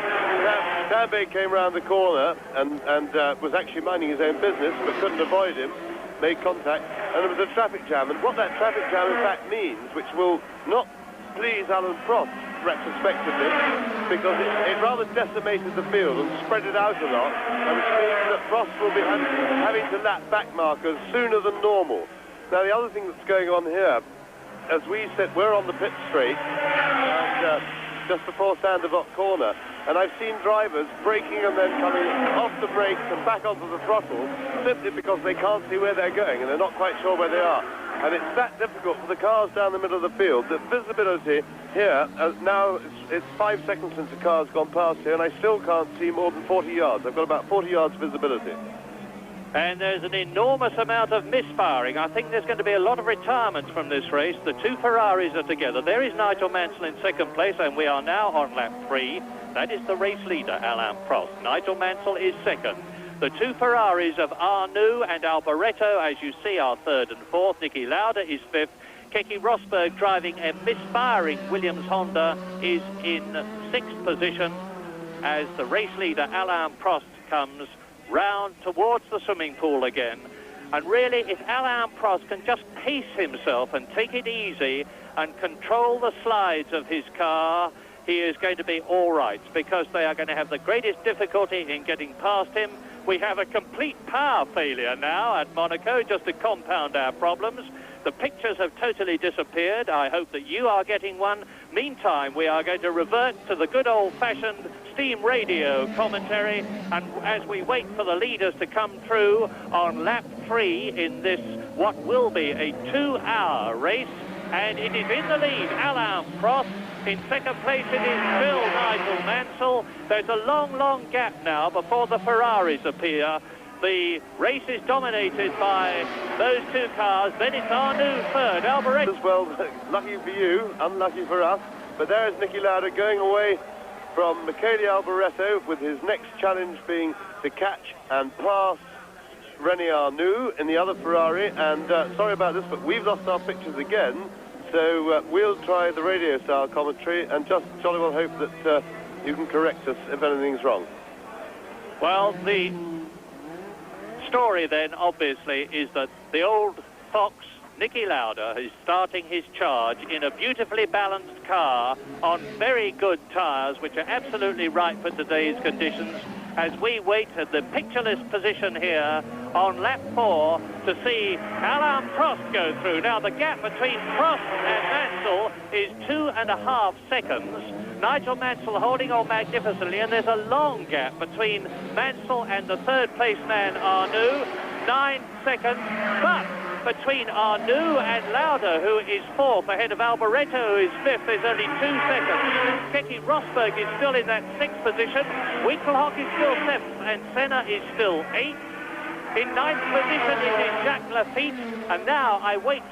Speaker 6: Tambay came round the corner and was actually minding his own business, but couldn't avoid him. Made contact. And there was a traffic jam. And what that traffic jam, in fact, means, which will not please Alain Prost retrospectively, because it rather decimated the field and spread it out a lot, and which means that Prost will be having to lap back markers sooner than normal. Now, the other thing that's going on here, as we said, we're on the pit straight, and just before Sandoval corner, and I've seen drivers braking and then coming off the brakes and back onto the throttle, simply because they can't see where they're going, and they're not quite sure where they are. And it's that difficult for the cars down the middle of the field. The visibility here, now it's 5 seconds since the car's gone past here, and I still can't see more than 40 yards. I've got about 40 yards visibility.
Speaker 5: And there's an enormous amount of misfiring. I think there's going to be a lot of retirements from this race. The two Ferraris are together. There is Nigel Mansell in second place, and we are now on lap 3. That is the race leader, Alain Prost. Nigel Mansell is second. The two Ferraris of Arnoux and Alboreto, as you see, are third and fourth. Niki Lauda is fifth. Keke Rosberg, driving a misfiring Williams Honda, is in sixth position as the race leader, Alain Prost, comes round towards the swimming pool again. And really, if Alain Prost can just pace himself and take it easy and control the slides of his car, he is going to be all right, because they are going to have the greatest difficulty in getting past him. We have a complete power failure now at Monaco, just to compound our problems. The pictures have totally disappeared. I hope that you are getting one. Meantime, we are going to revert to the good old-fashioned steam radio commentary, and as we wait for the leaders to come through on lap 3 in this, what will be a 2-hour race, and it is in the lead, Alain Prost. In second place, it is still Nigel Mansell. There's a long, long gap now before the Ferraris appear. The race is dominated by those two cars. Then it's Arnoux third. Alboreto.
Speaker 6: Well, lucky for you, unlucky for us. But there is Niki Lauda going away from Michele Alboreto, with his next challenge being to catch and pass René Arnoux in the other Ferrari. And sorry about this, but we've lost our pictures again. So we'll try the radio-style commentary and just jolly well hope that you can correct us if anything's wrong.
Speaker 5: Well, the story then, obviously, is that the old fox, Niki Lauda, is starting his charge in a beautifully balanced car on very good tyres, which are absolutely right for today's conditions, as we wait at the pictureless position here on lap 4 to see Alain Prost go through. Now, the gap between Prost and Mansell is 2.5 seconds. Nigel Mansell holding on magnificently, and there's a long gap between Mansell and the third-place man, Arnoux, 9 seconds, but between Arnoux and Lauda, who is 4th, ahead of Alboreto, who is 5th, there's only 2 seconds. Keke Rosberg is still in that 6th position, Winkelhock is still 7th, and Senna is still 8th. In 9th position it is Jacques Lafitte, and now I wait.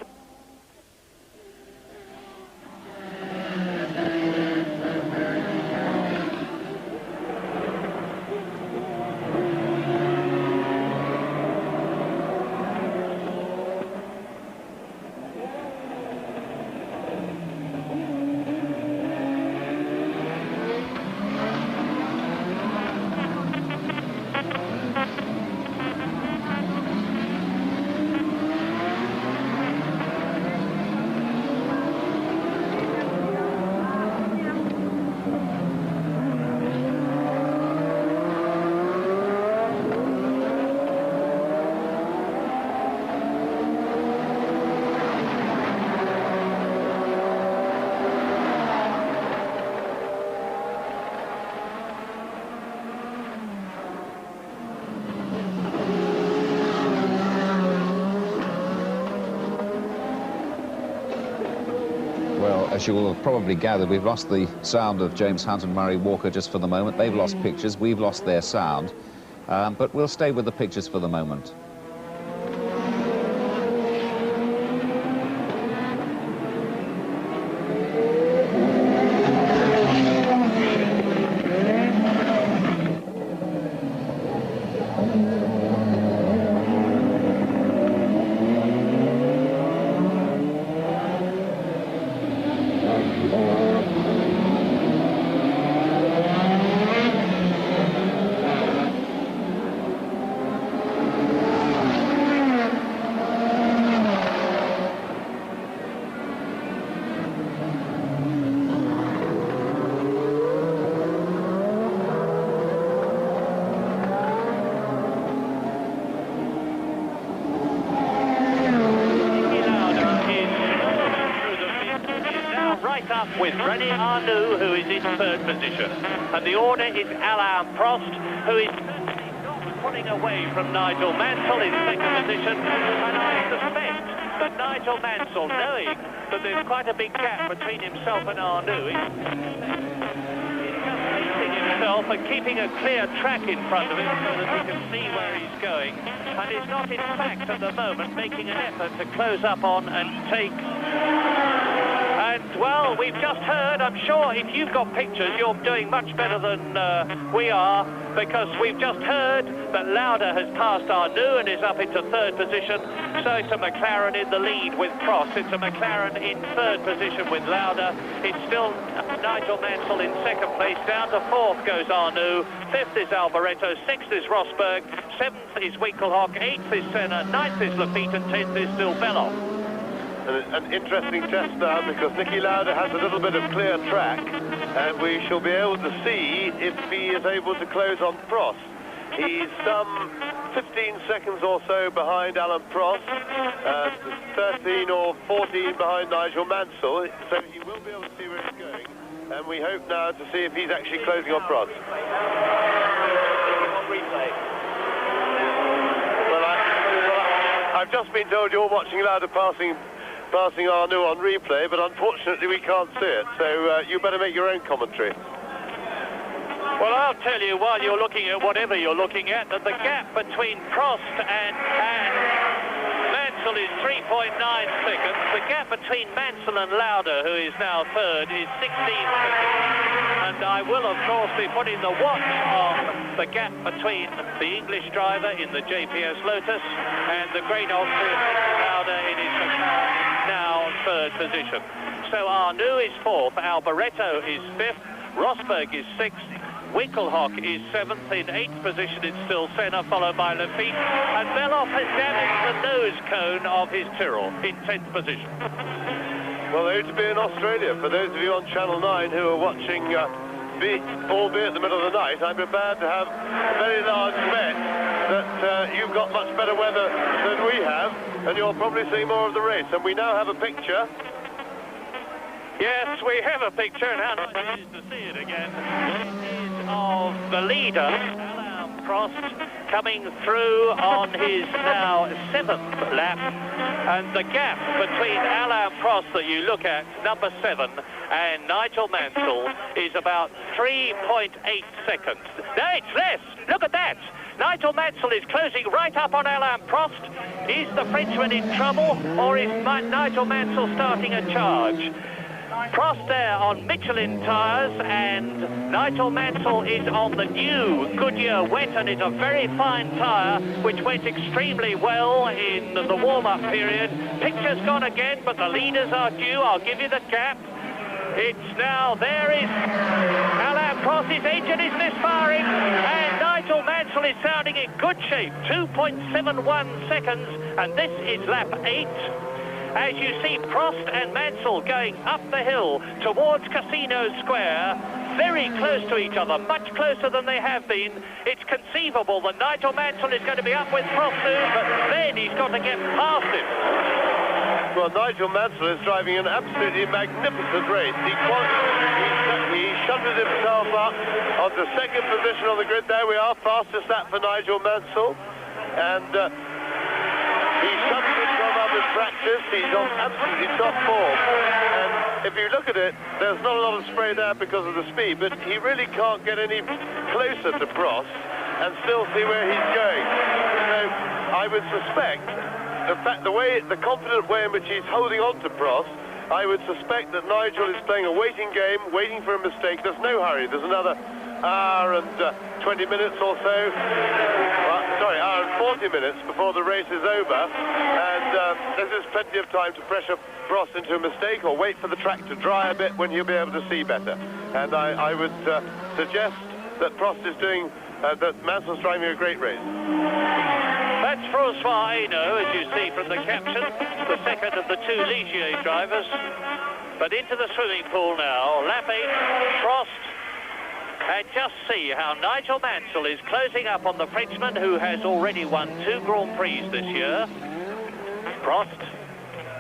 Speaker 4: As you will have probably gathered, we've lost the sound of James Hunt and Murray Walker just for the moment. They've lost pictures, we've lost their sound, but we'll stay with the pictures for the moment. With René Arnoux, who is in 3rd position. And the order is Alain Prost, who is not pulling away from Nigel Mansell in 2nd position. And I suspect that Nigel Mansell, knowing that there's quite a big gap between himself and Arnoux, is just pacing himself and keeping a clear track in front of him so that he can see where he's going. And is not, in fact, at the moment, making an effort to close up on and take... And, well, we've just heard, I'm sure if you've got pictures, you're doing much better than we are, because we've just heard that Lauda has passed Arnoux and is up into 3rd position. So it's a McLaren in the lead with Prost. It's a McLaren in 3rd position with Lauda. It's still Nigel Mansell in 2nd place. Down to 4th goes Arnoux. 5th is Alboreto. 6th is Rosberg. 7th is Winkelhock. 8th is Senna. 9th is Lafitte. And 10th is still Belloff.
Speaker 6: An interesting test now, because Niki Lauda has a little bit of clear track, and we shall be able to see if he is able to close on Prost. He's some 15 seconds or so behind Alain Prost, 13 or 14 behind Nigel Mansell, so he will be able to see where he's going, and we hope now to see if he's actually closing on Prost. Well, I've just been told you're watching Lauda passing Arnoux on replay, but unfortunately we can't see it, so you better make your own commentary.
Speaker 5: Well, I'll tell you, while you're looking at whatever you're looking at, that the gap between Prost and Mansell is 3.9 seconds. The gap between Mansell and Lauda, who is now third, is 16 seconds. And I will, of course, be putting the watch on the gap between the English driver in the JPS Lotus and the great Austrian Lauda in his now third position. So Arnoux is fourth, Alboreto is fifth, Rosberg is sixth, Winkelhock is seventh. In eighth position it's still Senna, followed by Lafitte, and Beloff has damaged the nose cone of his Tyrrell in 10th position.
Speaker 6: Well, they're to be in Australia. For those of you on Channel 9 who are watching, albeit in the middle of the night, I'm prepared to have a very large bet that you've got much better weather than we have, and you'll probably see more of the race. And we now have a picture.
Speaker 5: Yes, we have a picture, and how nice it is to see it again. It is of the leader, Alain Prost, coming through on his now 7th lap. And the gap between Alain Prost that you look at, number 7, and Nigel Mansell is about 3.8 seconds. No, it's less. Look at that. Nigel Mansell is closing right up on Alain Prost. Is the Frenchman in trouble, or is Nigel Mansell starting a charge? Prost there on Michelin tyres, and Nigel Mansell is on the new Goodyear wet, and it's a very fine tyre which went extremely well in the warm-up period. Picture's gone again, but the leaders are due. I'll give you the gap. It's now, there is Alain Prost. His engine is misfiring, and Nigel Mansell is sounding in good shape. 2.71 seconds, and this is lap 8. As you see Prost and Mansell going up the hill towards Casino Square, very close to each other, much closer than they have been. It's conceivable that Nigel Mansell is going to be up with Prost soon, but then he's got to get past him.
Speaker 6: Well, Nigel Mansell is driving an absolutely magnificent race. He shunted himself up on the 2nd position on the grid. There we are, fastest lap for Nigel Mansell. And he shunted himself up in practice. He's on absolutely top form. And if you look at it, there's not a lot of spray there because of the speed, but he really can't get any closer to Prost and still see where he's going. So I would suspect the confident way in which he's holding on to Prost, I would suspect that Nigel is playing a waiting game, waiting for a mistake. There's no hurry. There's another hour and 20 minutes or so. Hour and 40 minutes before the race is over. And there's plenty of time to pressure Prost into a mistake or wait for the track to dry a bit when he'll be able to see better. And I would suggest that Prost is doing, that Mansell's driving a great race.
Speaker 5: That's Francois Hainaut, as you see from the caption, the second of the 2 Ligier drivers. But into the swimming pool now, lap 8, Prost. And just see how Nigel Mansell is closing up on the Frenchman, who has already won 2 Grand Prix this year. Prost,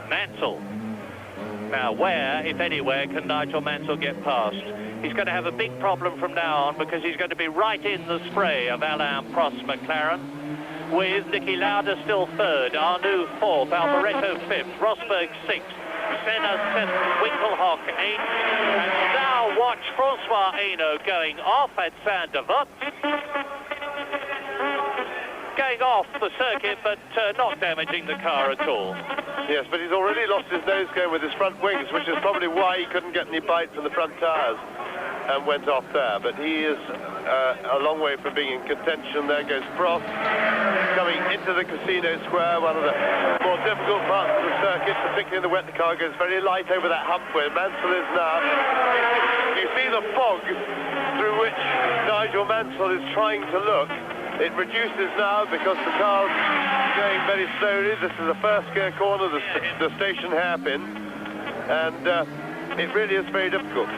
Speaker 5: Mansell. Now where, if anywhere, can Nigel Mansell get past? He's going to have a big problem from now on, because he's going to be right in the spray of Alain Prost's McLaren, with Niki Lauda still 3rd, Arnoux 4th, Alboreto 5th, Rosberg 6th, Senna 7th, Winkelhock 8th, and now watch Francois Hainaut going off at Saint-Devote. Going off the circuit, but not damaging the car at all.
Speaker 6: Yes, but he's already lost his nose cone with his front wings, which is probably why he couldn't get any bite from the front tyres and went off there. But he is a long way from being in contention. There goes Prost, coming into the Casino Square, one of the more difficult parts of the circuit, particularly in the wet. The car goes very light over that hump where Mansell is now. You see the fog through which Nigel Mansell is trying to look. It reduces now because the car's going very slowly. This is the first gear corner, the station hairpin, and it really is very difficult.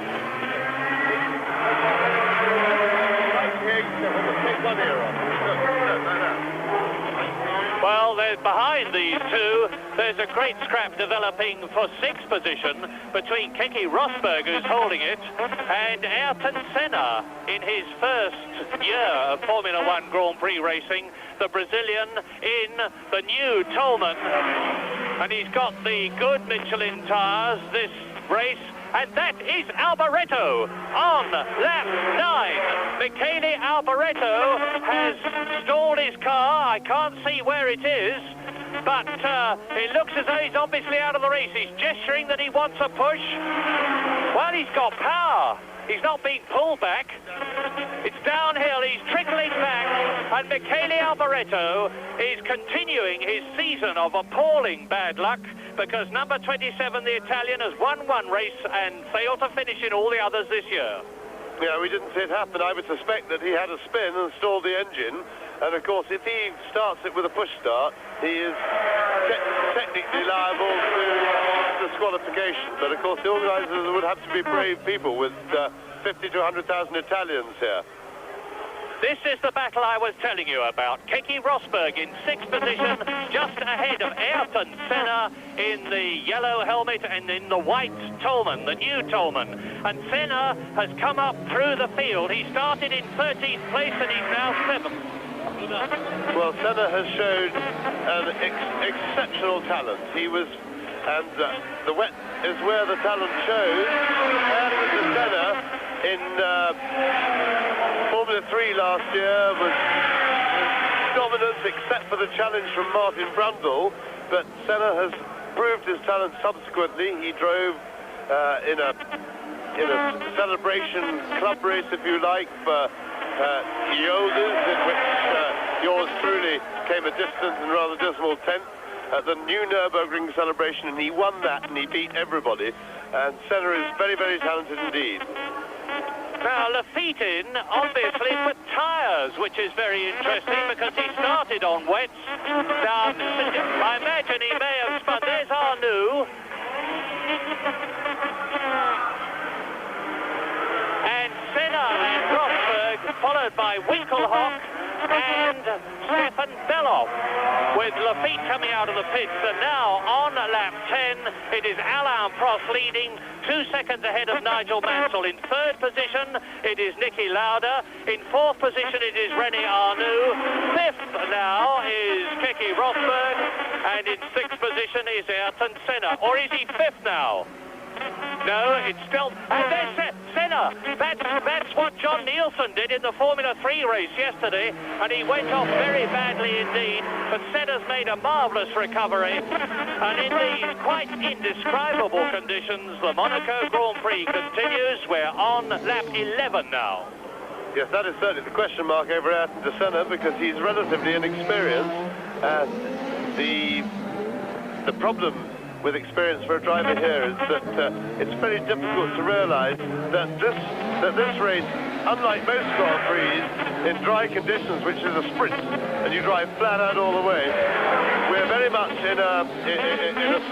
Speaker 5: Well, behind these two, there's a great scrap developing for 6th position between Keke Rosberg, who's holding it, and Ayrton Senna in his first year of Formula 1 Grand Prix racing, the Brazilian in the new Tolman. And he's got the good Michelin tyres this race,
Speaker 4: and that is Alboreto on lap 9. Michele Alboreto has stalled his car. I can't see where it is, but it looks as though he's obviously out of the race. He's gesturing that he wants a push. Well, he's got power. He's not being pulled back. It's downhill, he's trickling back, and Michele Alboreto is continuing his season of appalling bad luck, because number 27, the Italian, has won one race and failed to finish in all the others this year.
Speaker 6: Yeah, we didn't see it happen. I would suspect that he had a spin and stalled the engine, and of course if he starts it with a push start, he is technically liable to disqualification. But of course the organisers would have to be brave people with 50 to 100,000 Italians here.
Speaker 4: This is the battle I was telling you about. Keke Rosberg in 6th position, just ahead of Ayrton Senna in the yellow helmet and in the white Tolman, the new Tolman. And Senna has come up through the field. He started in 13th place and he's now 7th.
Speaker 6: Well, Senna has showed an exceptional talent. He was, and the wet is where the talent shows. Ayrton Senna in Formula 3 last year was dominant, except for the challenge from Martin Brundle, but Senna has proved his talent subsequently. He drove in a celebration club race, if you like, for Yodas, in which yours truly came a distant and rather dismal 10th at the new Nürburgring celebration, and he won that and he beat everybody. And Senna is very, very talented indeed.
Speaker 4: Now, Lafitte obviously put tyres, which is very interesting because he started on wets. Now, I imagine he may have spun. There's Arnoux. And Senna and Rosberg, followed by Winkelhock and Stefan Beloff, with Lafitte coming out of the pits. And now on lap 10, it is Alain Prost leading, 2 seconds ahead of Nigel Mansell. In 3rd position, it is Niki Lauda. In 4th position, it is René Arnoux. 5th now is Keke Rosberg. And in 6th position is Ayrton Senna. Or is he 5th now? No, it's still... And there's Senna. That's what John Nielsen did in the Formula 3 race yesterday, and he went off very badly indeed. But Senna's made a marvellous recovery, and in these quite indescribable conditions, the Monaco Grand Prix continues. We're on lap 11 now.
Speaker 6: Yes, that is certainly the question mark over Ayrton Senna, because he's relatively inexperienced, and the problem with experience for a driver here is that it's very difficult to realise that this race, unlike most Grand Prix, in dry conditions, which is a sprint, and you drive flat out all the way, we're very much in a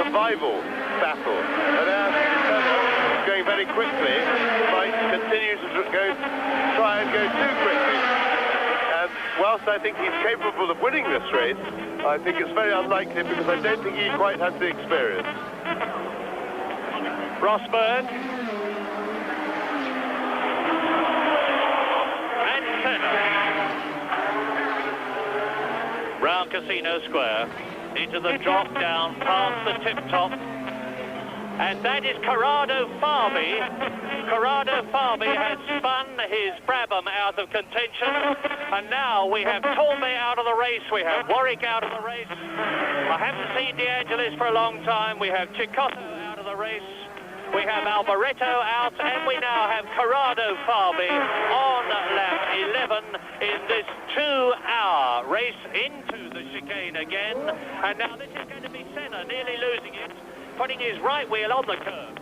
Speaker 6: survival battle. And Ayrton Senna, going very quickly, might continue to try and go too quickly. And whilst I think he's capable of winning this race, I think it's very unlikely, because I don't think he quite has the experience.
Speaker 4: Rosberg. And Senna. Round Casino Square, into the drop down past the tip top. And that is Corrado Fabi. Corrado Fabi has spun his Brabham out of contention, and now we have Torme out of the race, we have Warwick out of the race. I haven't seen De Angelis for a long time. We have Cicotto out of the race, we have Alboreto out, and we now have Corrado Fabi on lap 11 in this 2-hour race into the chicane again. And now this is going to be Senna nearly losing it, putting his right wheel on the curb.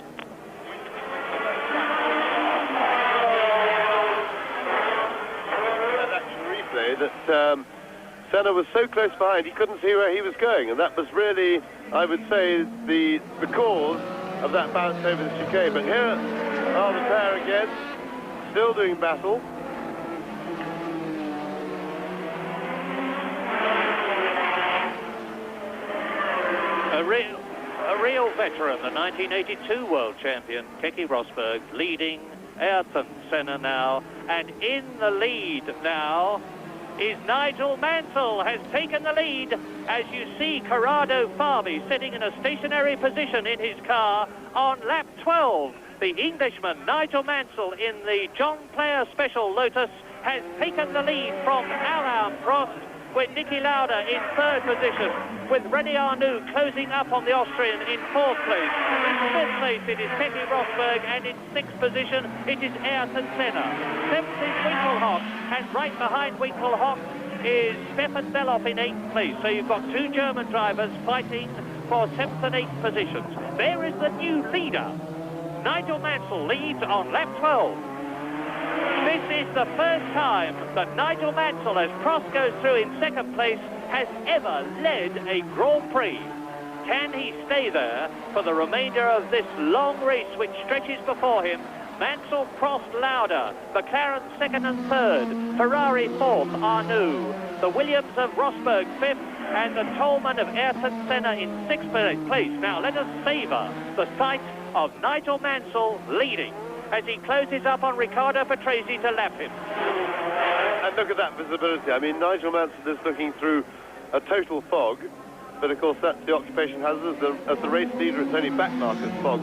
Speaker 6: That Senna was so close behind he couldn't see where he was going, and that was really, I would say, the cause of that bounce over the chicane. But here are the pair again, still doing battle.
Speaker 4: A real veteran, the 1982 world champion, Keke Rosberg, leading Ayrton Senna now, and in the lead now
Speaker 5: is Nigel Mansell, has taken the lead. As you see, Corrado Fabi sitting in a stationary position in his car on lap 12. The Englishman, Nigel Mansell, in the John Player Special Lotus, has taken the lead from Alain Prost, with Niki Lauda in third position, with René Arnoux closing up on the Austrian in fourth place. In fifth place it is Keke Rosberg, and in sixth position it is Ayrton Senna. Seventh is Winkelhock, and right behind Winkelhock is Stefan Beloff in eighth place. So you've got two German drivers fighting for seventh and eighth positions. There is the new leader. Nigel Mansell leads on lap 12. This is the first time that Nigel Mansell, as Prost goes through in second place, has ever led a Grand Prix. Can he stay there for the remainder of this long race which stretches before him? Mansell, Prost, Lauda, McLaren second and third, Ferrari fourth, Arnoux, the Williams of Rosberg fifth, and the Tolman of Ayrton Senna in sixth place. Now let us savour the sight of Nigel Mansell leading as he closes up on Riccardo Patrese to lap him.
Speaker 6: And look at that visibility. I mean, Nigel Mansell is looking through a total fog, but of course that's the occupation hazard. As the race leader, it's only back markers fog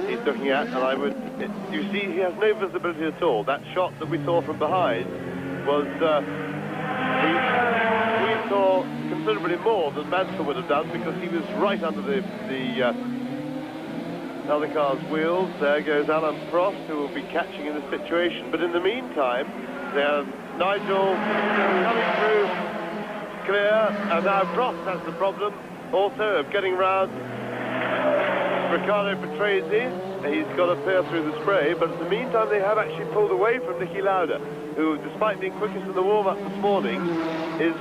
Speaker 6: he's looking at, and you see he has no visibility at all. That shot that we saw from behind was, we saw considerably more than Mansell would have done, because he was right under the other car's wheels. There goes Alain Prost, who will be catching in this situation. But in the meantime, there's Nigel coming through clear, and now Prost has the problem also of getting round Riccardo Patrese. He's got to peer through the spray, but in the meantime they have actually pulled away from Niki Lauda, who, despite being quickest in the warm-up this morning, is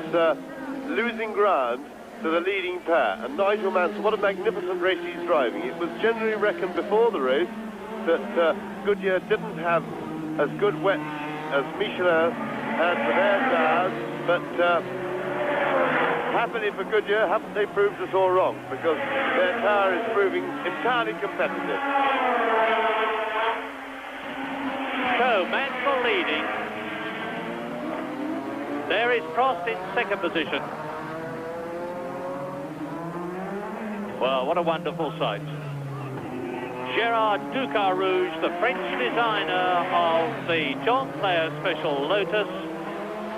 Speaker 6: losing ground to the leading pair. And Nigel Mansell, what a magnificent race he's driving. It was generally reckoned before the race that Goodyear didn't have as good wet as Michelin had for their tires, but happily for Goodyear, haven't they proved us all wrong, because their tire is proving entirely competitive.
Speaker 5: So Mansell leading. There is Prost in second position. Well, what a wonderful sight. Gerard Ducarouge, the French designer of the John Player Special Lotus,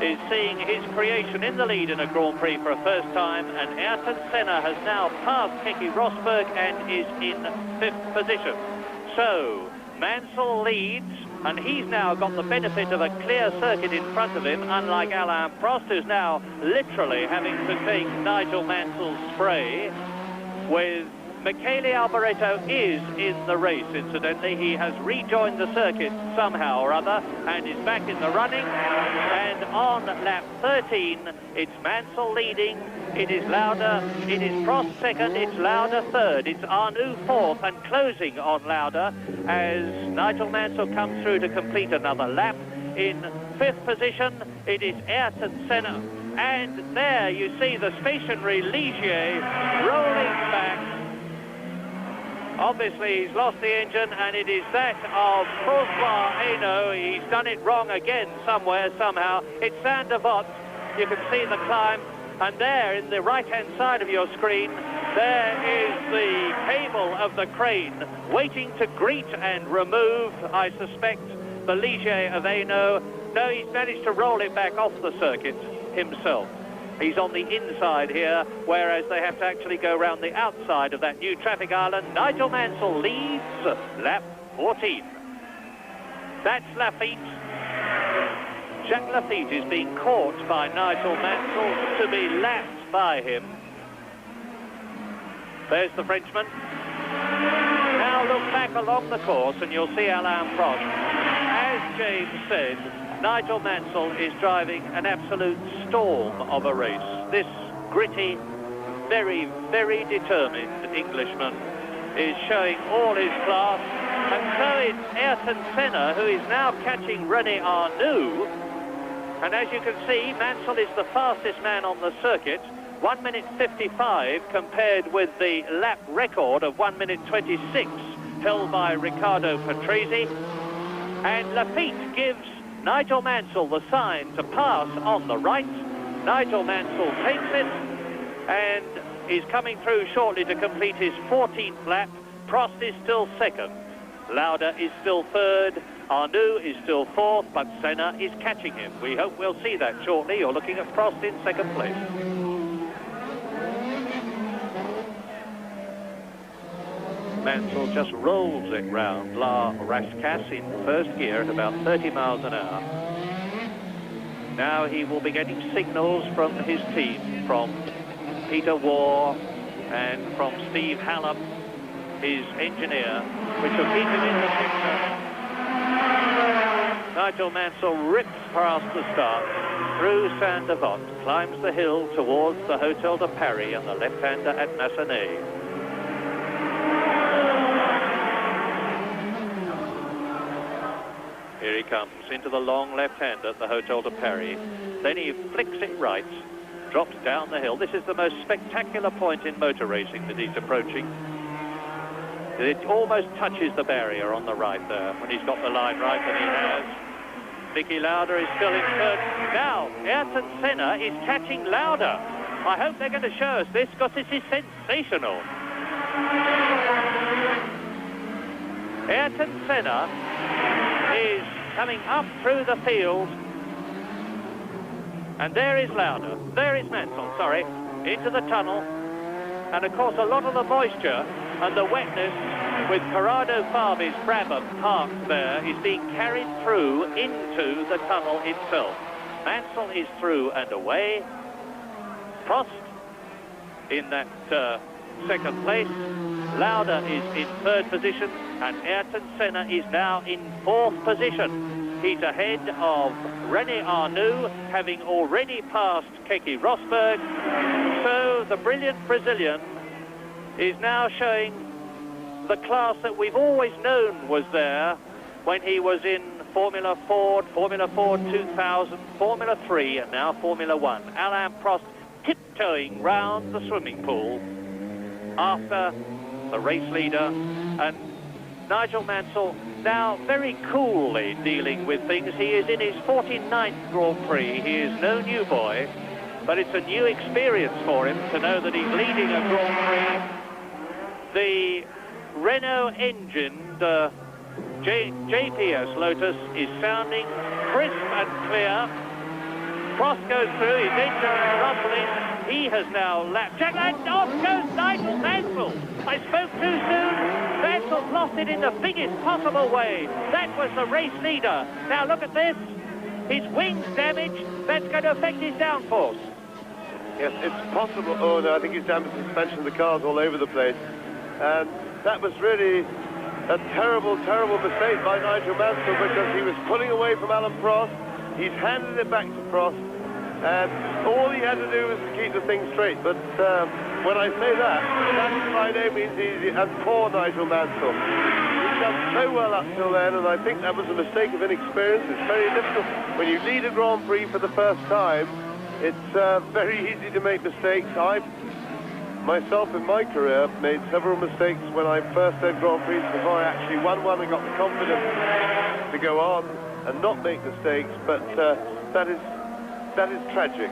Speaker 5: is seeing his creation in the lead in a Grand Prix for a first time, and Ayrton Senna has now passed Keke Rosberg and is in fifth position. So Mansell leads, and he's now got the benefit of a clear circuit in front of him, unlike Alain Prost, who's now literally having to take Nigel Mansell's spray. With Michele Alboreto is in the race, incidentally. He has rejoined the circuit somehow or other and is back in the running. And on lap 13, it's Mansell leading, it is Lauda, it is Prost second, it's Lauda third, it's Arnoux fourth, and closing on Lauda as Nigel Mansell comes through to complete another lap. In fifth position, it is Ayrton Senna. And there you see the stationary Ligier rolling back. Obviously he's lost the engine, and it is that of François Hainaut. He's done it wrong again somewhere, somehow. It's Saint Devot. You can see the climb. And there in the right-hand side of your screen, there is the cable of the crane waiting to greet and remove, I suspect, the Ligier of Hainaut. No, he's managed to roll it back off the circuit himself. He's on the inside here, whereas they have to actually go around the outside of that new traffic island. Nigel Mansell leads lap 14. That's Lafitte. Jacques Lafitte is being caught by Nigel Mansell to be lapped by him. There's the Frenchman. Now look back along the course and you'll see Alain Prost. As James said, Nigel Mansell is driving an absolute storm of a race. This gritty, very, very determined Englishman is showing all his class. And so it's Ayrton Senna, who is now catching René Arnoux. And as you can see, Mansell is the fastest man on the circuit. 1 minute 55 compared with the lap record of 1 minute 26 held by Riccardo Patrese. And Lafitte gives Nigel Mansell, the sign to pass on the right. Nigel Mansell takes it and is coming through shortly to complete his 14th lap. Prost is still second. Lauda is still third. Arnoux is still fourth, but Senna is catching him. We hope we'll see that shortly. You're looking at Prost in second place. Mansell just rolls it round La Rascasse in first gear at about 30 miles an hour. Now he will be getting signals from his team, from Peter Waugh and from Steve Hallam, his engineer, which will keep him in the picture. Nigel Mansell rips past the start, through Saint-Devant, climbs the hill towards the Hotel de Paris and the left-hander at Massenet. Here he comes into the long left-hander at the Hotel de Paris. Then he flicks it right, drops down the hill. This is the most spectacular point in motor racing that he's approaching. It almost touches the barrier on the right there when he's got the line right, and he has. Niki Lauda is still in third. Now, Ayrton Senna is catching Lauda. I hope they're going to show us this because this is sensational. Ayrton Senna is coming up through the field. And there is Lauda. There is Mansell, sorry, into the tunnel. And, of course, a lot of the moisture and the wetness with Corrado Fabi's Brabham parked there is being carried through into the tunnel itself. Mansell is through and away. Prost in that second place. Lauda is in third position, and Ayrton Senna is now in fourth position. He's ahead of René Arnoux, having already passed Keke Rosberg. So the brilliant Brazilian is now showing the class that we've always known was there when he was in Formula Ford, Formula Ford 2000, Formula 3, and now Formula 1. Alain Prost tiptoeing round the swimming pool after the race leader, and Nigel Mansell now very coolly dealing with things. He is in his 49th Grand Prix. He is no new boy, but it's a new experience for him to know that he's leading a Grand Prix. The Renault-engined JPS Lotus is sounding crisp and clear. Prost goes through, his engine is rumbling. He has now lapped. Jack, and off goes Nigel Mansell. I spoke too soon. Mansell's lost it in the biggest possible way. That was the race leader. Now look at this. His wing's damaged. That's going to affect his downforce.
Speaker 6: Yes, it's possible. Oh, no, I think he's damaged the suspension of the cars all over the place. And that was really a terrible, terrible mistake by Nigel Mansell, because he was pulling away from Alain Prost. He's handed it back to Prost, and all he had to do was to keep the thing straight. But when I say that by no means easy, and poor Nigel Mansell. He's done so well up till then, and I think that was a mistake of inexperience. It's very difficult. When you lead a Grand Prix for the first time, it's very easy to make mistakes. I've myself in my career made several mistakes when I first led Grand Prix before I actually won one and got the confidence to go on and not make mistakes, but that is tragic.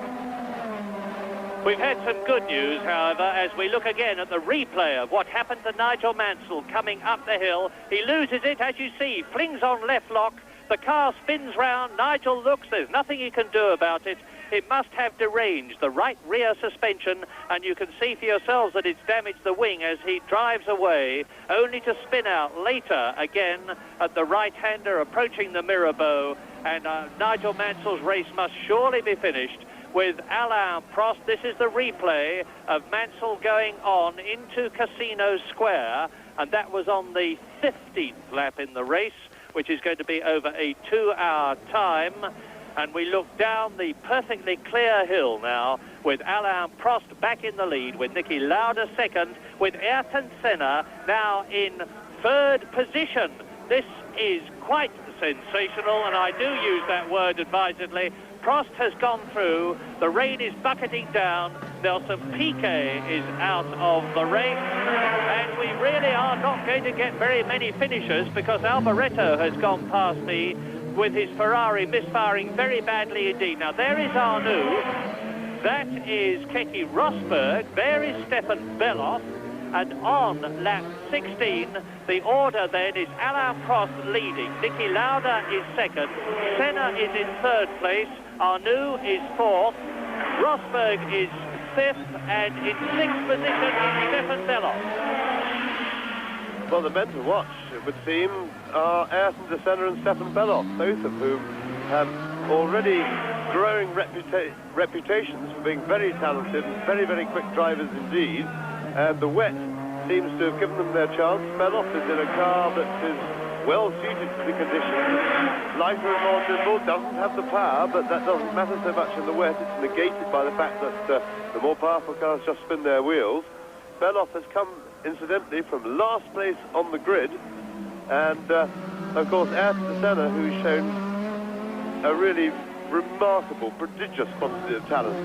Speaker 5: We've had some good news, however, as we look again at the replay of what happened to Nigel Mansell coming up the hill. He loses it, as you see, flings on left lock. The car spins round. Nigel looks. There's nothing he can do about it. It must have deranged the right rear suspension, and you can see for yourselves that it's damaged the wing as he drives away, only to spin out later again at the right-hander approaching the Mirabeau, and Nigel Mansell's race must surely be finished with Alain Prost. This is the replay of Mansell going on into Casino Square, and that was on the 15th lap in the race, which is going to be over a 2-hour time. And we look down the perfectly clear hill now with Alain Prost back in the lead, with Niki Lauda second, with Ayrton Senna now in third position. This is quite sensational, and I do use that word advisedly. Prost has gone through. The rain is bucketing down. Nelson Piquet is out of the race, and we really are not going to get very many finishers, because Alboreto has gone past me. with his Ferrari misfiring very badly indeed. Now there is Arnoux, that is Keke Rosberg, there is Stefan Beloff, and on lap 16, the order then is Alain Prost leading, Niki Lauda is second, Senna is in third place, Arnoux is fourth, Rosberg is fifth, and in sixth position is Stefan Beloff.
Speaker 6: Well, the men to watch, it would seem, are Ayrton de Senna and Stefan Beloff, both of whom have already growing reputations for being very talented and very, very quick drivers indeed. And the wet seems to have given them their chance. Beloff is in a car that is well suited to the conditions. Lighter and more nimble, doesn't have the power, but that doesn't matter so much in the wet. It's negated by the fact that the more powerful cars just spin their wheels. Beloff has come, incidentally, from last place on the grid. And, of course, Ayrton de Senna, who's shown a really remarkable, prodigious quantity of talent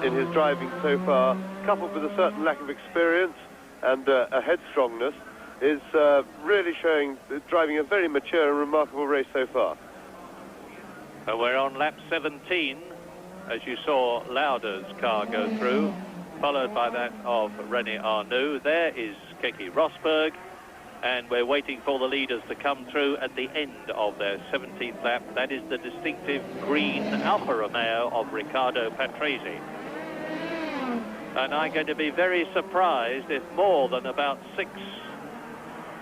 Speaker 6: in his driving so far, coupled with a certain lack of experience and a headstrongness, is really driving a very mature and remarkable race so far.
Speaker 5: We're on lap 17, as you saw Lauda's car go through, followed by that of René Arnoux. There is Keke Rosberg, and we're waiting for the leaders to come through at the end of their 17th lap. That is the distinctive green Alfa Romeo of Riccardo Patrese. And I'm going to be very surprised if more than about 6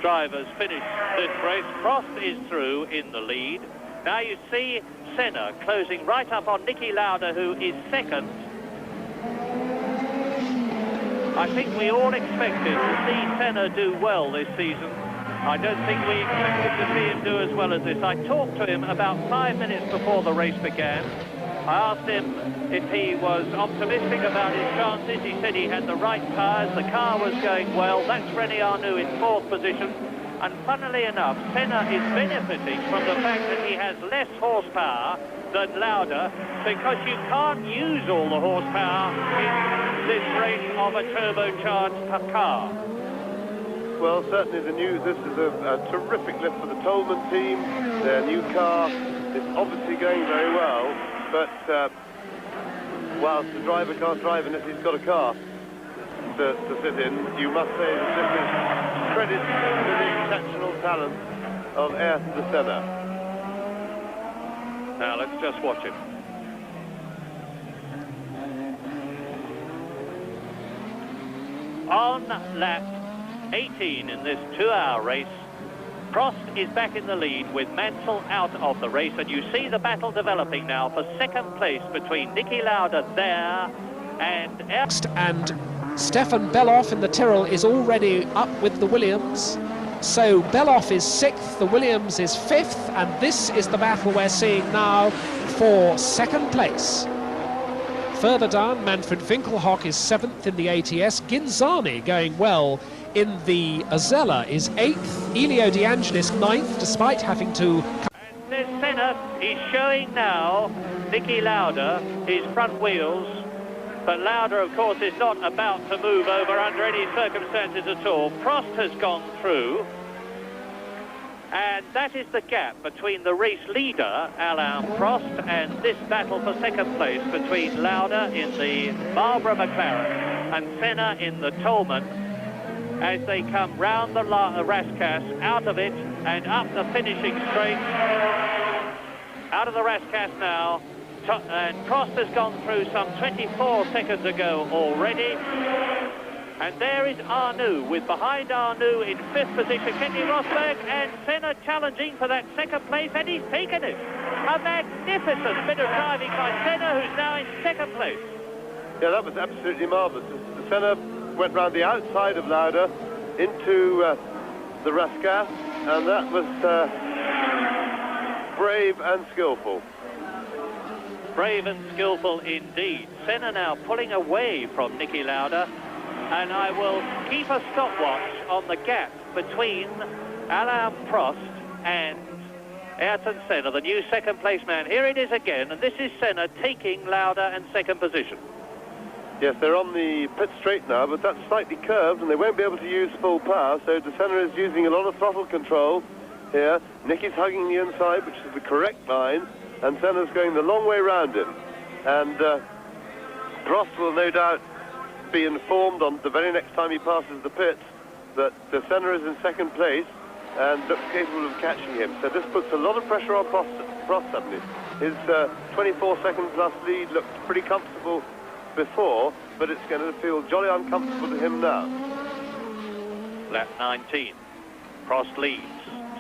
Speaker 5: drivers finish this race. Prost is through in the lead. Now you see Senna closing right up on Niki Lauda, who is second. I think we all expected to see Senna do well this season. I don't think we expected to see him do as well as this. I talked to him about 5 minutes before the race began. I asked him if he was optimistic about his chances. He said he had the right tyres, the car was going well. That's René Arnoux in 4th position. And funnily enough, Senna is benefiting from the fact that he has less horsepower than Lauda, because you can't use all the horsepower in this race of a turbocharged car.
Speaker 6: Well, certainly this is a terrific lift for the Tolman team. Their new car is obviously going very well, but whilst the driver can't drive unless he's got a car to sit in, you must say that this is credit to the exceptional talent of Ayrton de Senna.
Speaker 5: Now let's just watch it. On lap 18 in this 2-hour race, Prost is back in the lead with Mansell out of the race, and you see the battle developing now for second place between Niki Lauda there and
Speaker 1: Stefan Beloff in the Tyrrell is already up with the Williams. So Beloff is 6th, the Williams is 5th, and this is the battle we're seeing now for second place. Further down, Manfred Winkelhock is 7th in the ATS. Ghinzani going well in the Azella is 8th. Elio De Angelis 9th, despite having to...
Speaker 5: And there's Senna. He's showing now Niki Lauda his front wheels. But Lauda, of course, is not about to move over under any circumstances at all. Prost has gone through. And that is the gap between the race leader, Alain Prost, and this battle for second place between Lauda in the Marlboro McLaren and Senna in the Tolman, as they come round the Rascasse, out of it, and up the finishing straight. Out of the Rascasse now. And Prost has gone through some 24 seconds ago already. And there is Arnoux, with behind Arnoux in 5th position, Keke Rosberg, and Senna challenging for that second place, and he's taken it. A magnificent bit of driving by Senna, who's now in second place.
Speaker 6: Yeah, that was absolutely marvellous. Senna went round the outside of Lauda into the Rascasse, and that was brave and skillful.
Speaker 5: Brave and skillful indeed. Senna now pulling away from Niki Lauda, and I will keep a stopwatch on the gap between Alain Prost and Ayrton Senna, the new second place man. Here it is again, and this is Senna taking Lauda in second position.
Speaker 6: Yes, they're on the pit straight now, but that's slightly curved, and they won't be able to use full power, so De Senna is using a lot of throttle control here. Nicky's hugging the inside, which is the correct line, and Senna's going the long way round him. And Prost will no doubt be informed on the very next time he passes the pits that Senna is in second place and looks capable of catching him. So this puts a lot of pressure on Prost suddenly. His 24-second plus lead looked pretty comfortable before, but it's going to feel jolly uncomfortable to him now.
Speaker 5: Lap 19. Prost leads.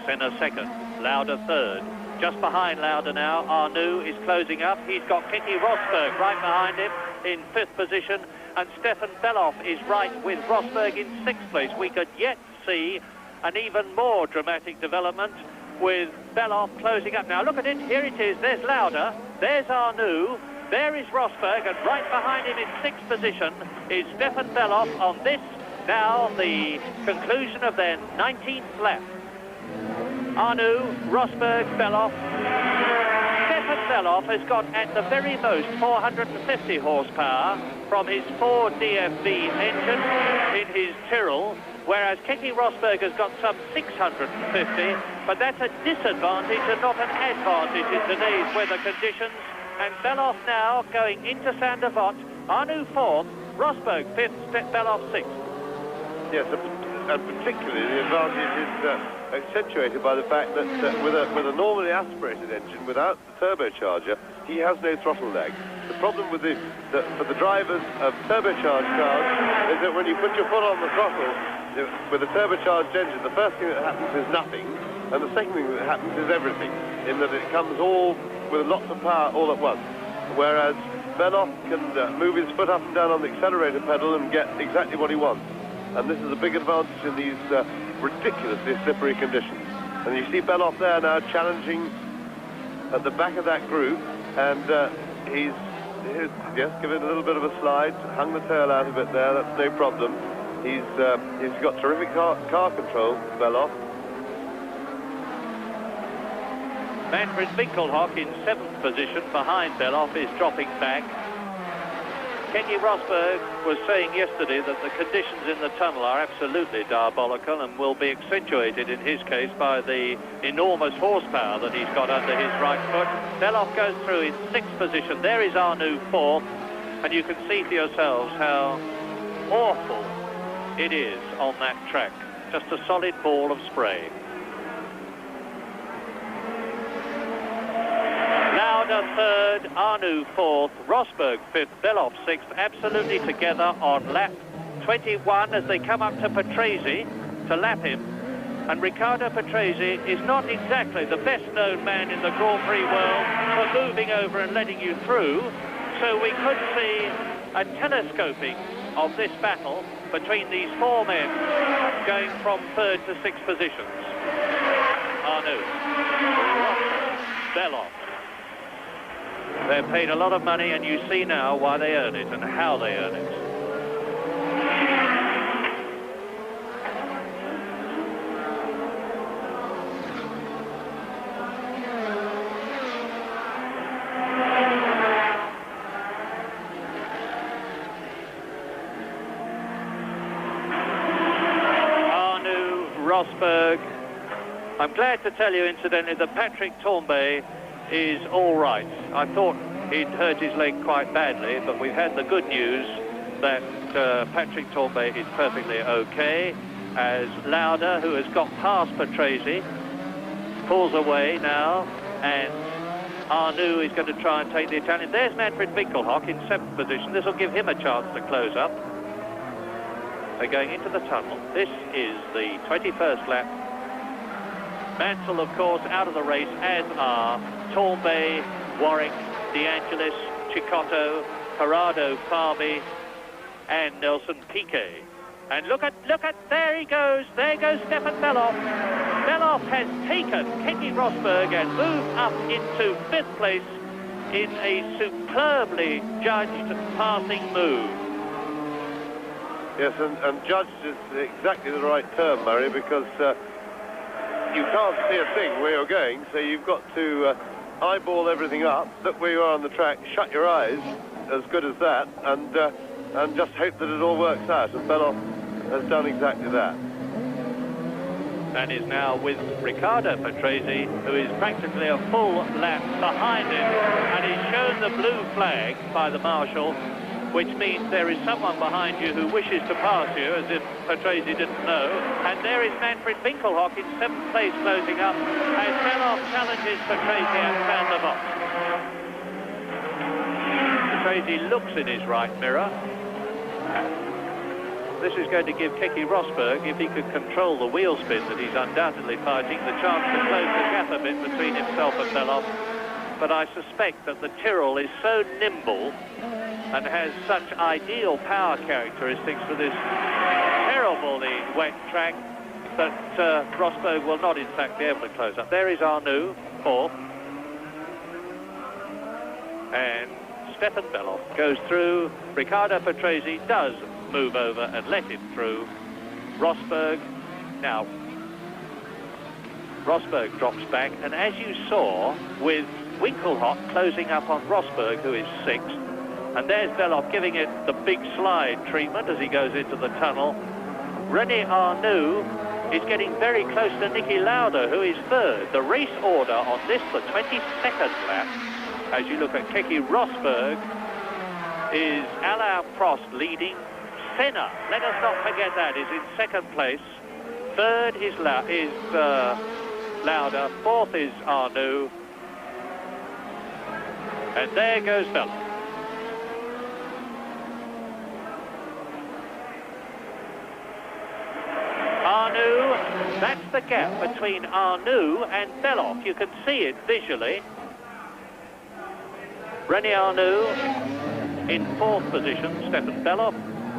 Speaker 5: Senna second. Lauda third. Just behind Lauda now, Arnoux is closing up. He's got Keke Rosberg right behind him in fifth position, and Stefan Bellof is right with Rosberg in sixth place. We could yet see an even more dramatic development with Bellof closing up. Now look at it, here it is, there's Lauda, there's Arnoux, there is Rosberg, and right behind him in sixth position is Stefan Bellof on this, now the conclusion of their 19th lap. Arnoux, Rosberg, Bellof. Stefan Bellof has got at the very most 450 horsepower from his Ford DFV engine in his Tyrrell, whereas Keke Rosberg has got some 650, but that's a disadvantage and not an advantage in today's weather conditions. And Bellof now going into Saint-Devote, Arnoux fourth, Rosberg fifth, Bellof sixth.
Speaker 6: Yes, and particularly the advantage is accentuated by the fact that with a normally aspirated engine without the turbocharger, he has no throttle lag. The problem with for the drivers of turbocharged cars is that when you put your foot on the throttle with a turbocharged engine, the first thing that happens is nothing, and the second thing that happens is everything, in that it comes all with lots of power all at once. Whereas Bellof can move his foot up and down on the accelerator pedal and get exactly what he wants. And this is a big advantage in these ridiculously slippery conditions. And you see Bellof there now challenging at the back of that group, and he's given a little bit of a slide, hung the tail out of it there, that's no problem. He's got terrific car control, Bellof.
Speaker 5: Manfred Winkelhock in seventh position behind Bellof is dropping back. Keke Rosberg was saying yesterday that the conditions in the tunnel are absolutely diabolical and will be accentuated in his case by the enormous horsepower that he's got under his right foot. Bellof goes through in sixth position. There is Arnoux fourth, and you can see for yourselves how awful it is on that track. Just a solid ball of spray. Lauda third, Arnoux fourth, Rosberg fifth, Bellof sixth, absolutely together on lap 21 as they come up to Patrese to lap him. And Riccardo Patrese is not exactly the best-known man in the Grand Prix world for moving over and letting you through, so we could see a telescoping of this battle between these four men going from third to sixth positions. Arnoux, Bellof. They're paid a lot of money, and you see now why they earn it and how they earn it. Arnoux, Rosberg. I'm glad to tell you, incidentally, that Patrick Tambay is all right. I thought he'd hurt his leg quite badly, but we've had the good news that Patrick Tambay is perfectly okay, as Lauda, who has got past Patrese, pulls away now, and Arnoux is going to try and take the Italian. There's Manfred Winkelhock in seventh position. This will give him a chance to close up. They're going into the tunnel. This is the 21st lap. Mansell, of course, out of the race, as are Tambay, Warwick, De Angelis, Cicotto, Corrado, Fabi, and Nelson Piquet. And look at, there he goes. There goes Stefan Bellof. Bellof has taken Keke Rosberg and moved up into fifth place in a superbly judged passing move.
Speaker 6: Yes, and judged is exactly the right term, Murray, because you can't see a thing where you're going, so you've got to eyeball everything up, look where you are on the track, shut your eyes, as good as that, and just hope that it all works out, and Bellof has done exactly that.
Speaker 5: and is now with Riccardo Patrese, who is practically a full lap behind him, and he's shown the blue flag by the marshal, which means there is someone behind you who wishes to pass you, as if Patrese didn't know. And there is Manfred Winkelhock in 7th place closing up, as Beloff challenges Patrese and Van der Voort. Patrese looks in his right mirror. This is going to give Keke Rosberg, if he could control the wheel spin that he's undoubtedly fighting, the chance to close the gap a bit between himself and Beloff. But I suspect that the Tyrrell is so nimble and has such ideal power characteristics for this terribly wet track that Rosberg will not in fact be able to close up. There is Arnoux, 4th. And Stefan Beloff goes through. Riccardo Patrese does move over and let him through. Rosberg, now, Rosberg drops back, and as you saw, with Winkelhock closing up on Rosberg, who is 6th, and there's Beloff giving it the big slide treatment as he goes into the tunnel. René Arnoux is getting very close to Niki Lauda, who is 3rd. The race order on this, the 22nd lap, as you look at Keke Rosberg, is Alain Prost leading. Senna, let us not forget that, is in 2nd place. 3rd is Lauda. 4th is Arnoux. And there goes Beloff. Arnoux, that's the gap between Arnoux and Beloff. You can see it visually. René Arnoux in 4th position, Stefan Beloff.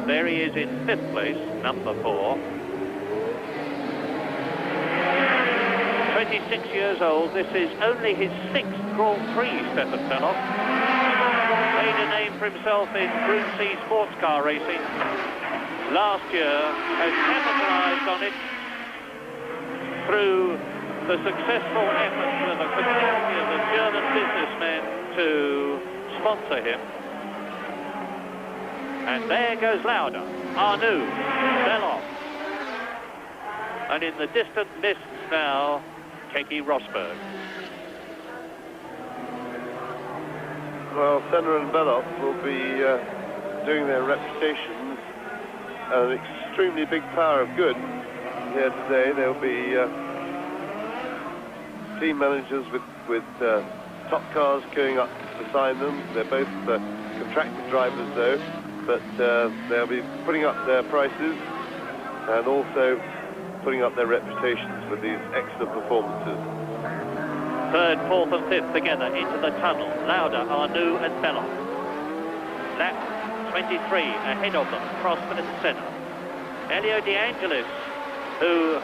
Speaker 5: There he is in 5th place, number 4. 26 years old. This is only his 6th Grand Prix, Stefan Beloff. Made a name for himself in Group C sports car racing. Last year has capitalised on it through the successful efforts of a community of the German businessmen to sponsor him. And there goes Lauda, Arnoux, Beloff. And in the distant mists now, Keke Rosberg.
Speaker 6: Well, Senna and Beloff will be doing their reputations an extremely big power of good here today. There'll be team managers with top cars going up beside them. They're both contracted drivers though, but they'll be putting up their prices and also putting up their reputations with these excellent performances.
Speaker 5: 3rd, 4th and 5th together into the tunnel. Lauda, Arnoux and Beloff. Lap 23 ahead of them, Prost and Senna. Elio De Angelis, who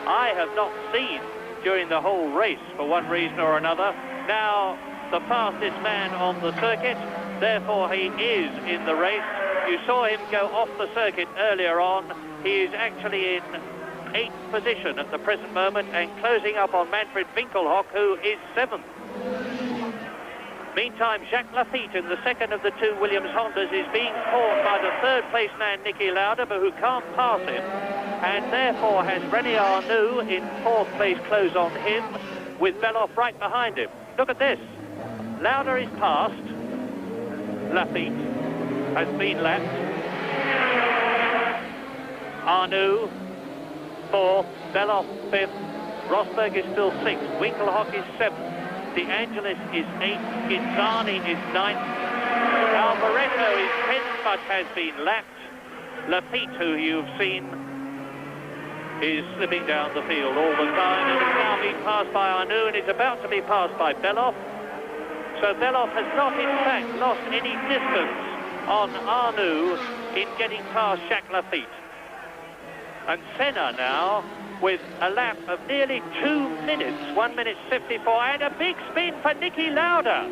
Speaker 5: I have not seen during the whole race for one reason or another, now the fastest man on the circuit, therefore he is in the race. You saw him go off the circuit earlier on. He is actually in 8th position at the present moment and closing up on Manfred Winkelhock, who is 7th. Meantime, Jacques Lafitte in the second of the 2 Williams Hondas is being caught by the 3rd place man Niki Lauda, but who can't pass him, and therefore has René Arnoux in 4th place close on him, with Beloff right behind him. Look at this. Lauda is passed. Lafitte has been lapped. Arnoux 4th, Beloff 5th, Rosberg is still 6th, Winkelhock is 7th, De Angelis is 8th, Ghinzani is 9th, Alboreto is 10th but has been lapped. Lafitte, who you've seen, is slipping down the field all the time and is now being passed by Arnoux and is about to be passed by Beloff. So Beloff has not in fact lost any distance on Arnoux in getting past Jacques Lafitte. And Senna now with a lap of nearly 2 minutes, 1 minute 54, and a big spin for Niki Lauda.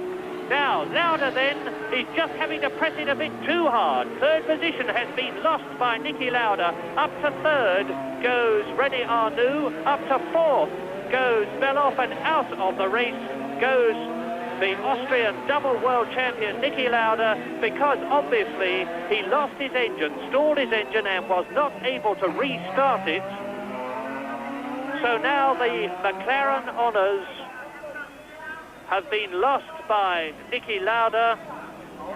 Speaker 5: Now, Lauda then is just having to press it a bit too hard. 3rd position has been lost by Niki Lauda. Up to 3rd goes René Arnoux. Up to 4th goes Beloff, and out of the race goes the Austrian double world champion Niki Lauda, because obviously he lost his engine, stalled his engine and was not able to restart it. So now the McLaren honours have been lost by Niki Lauda,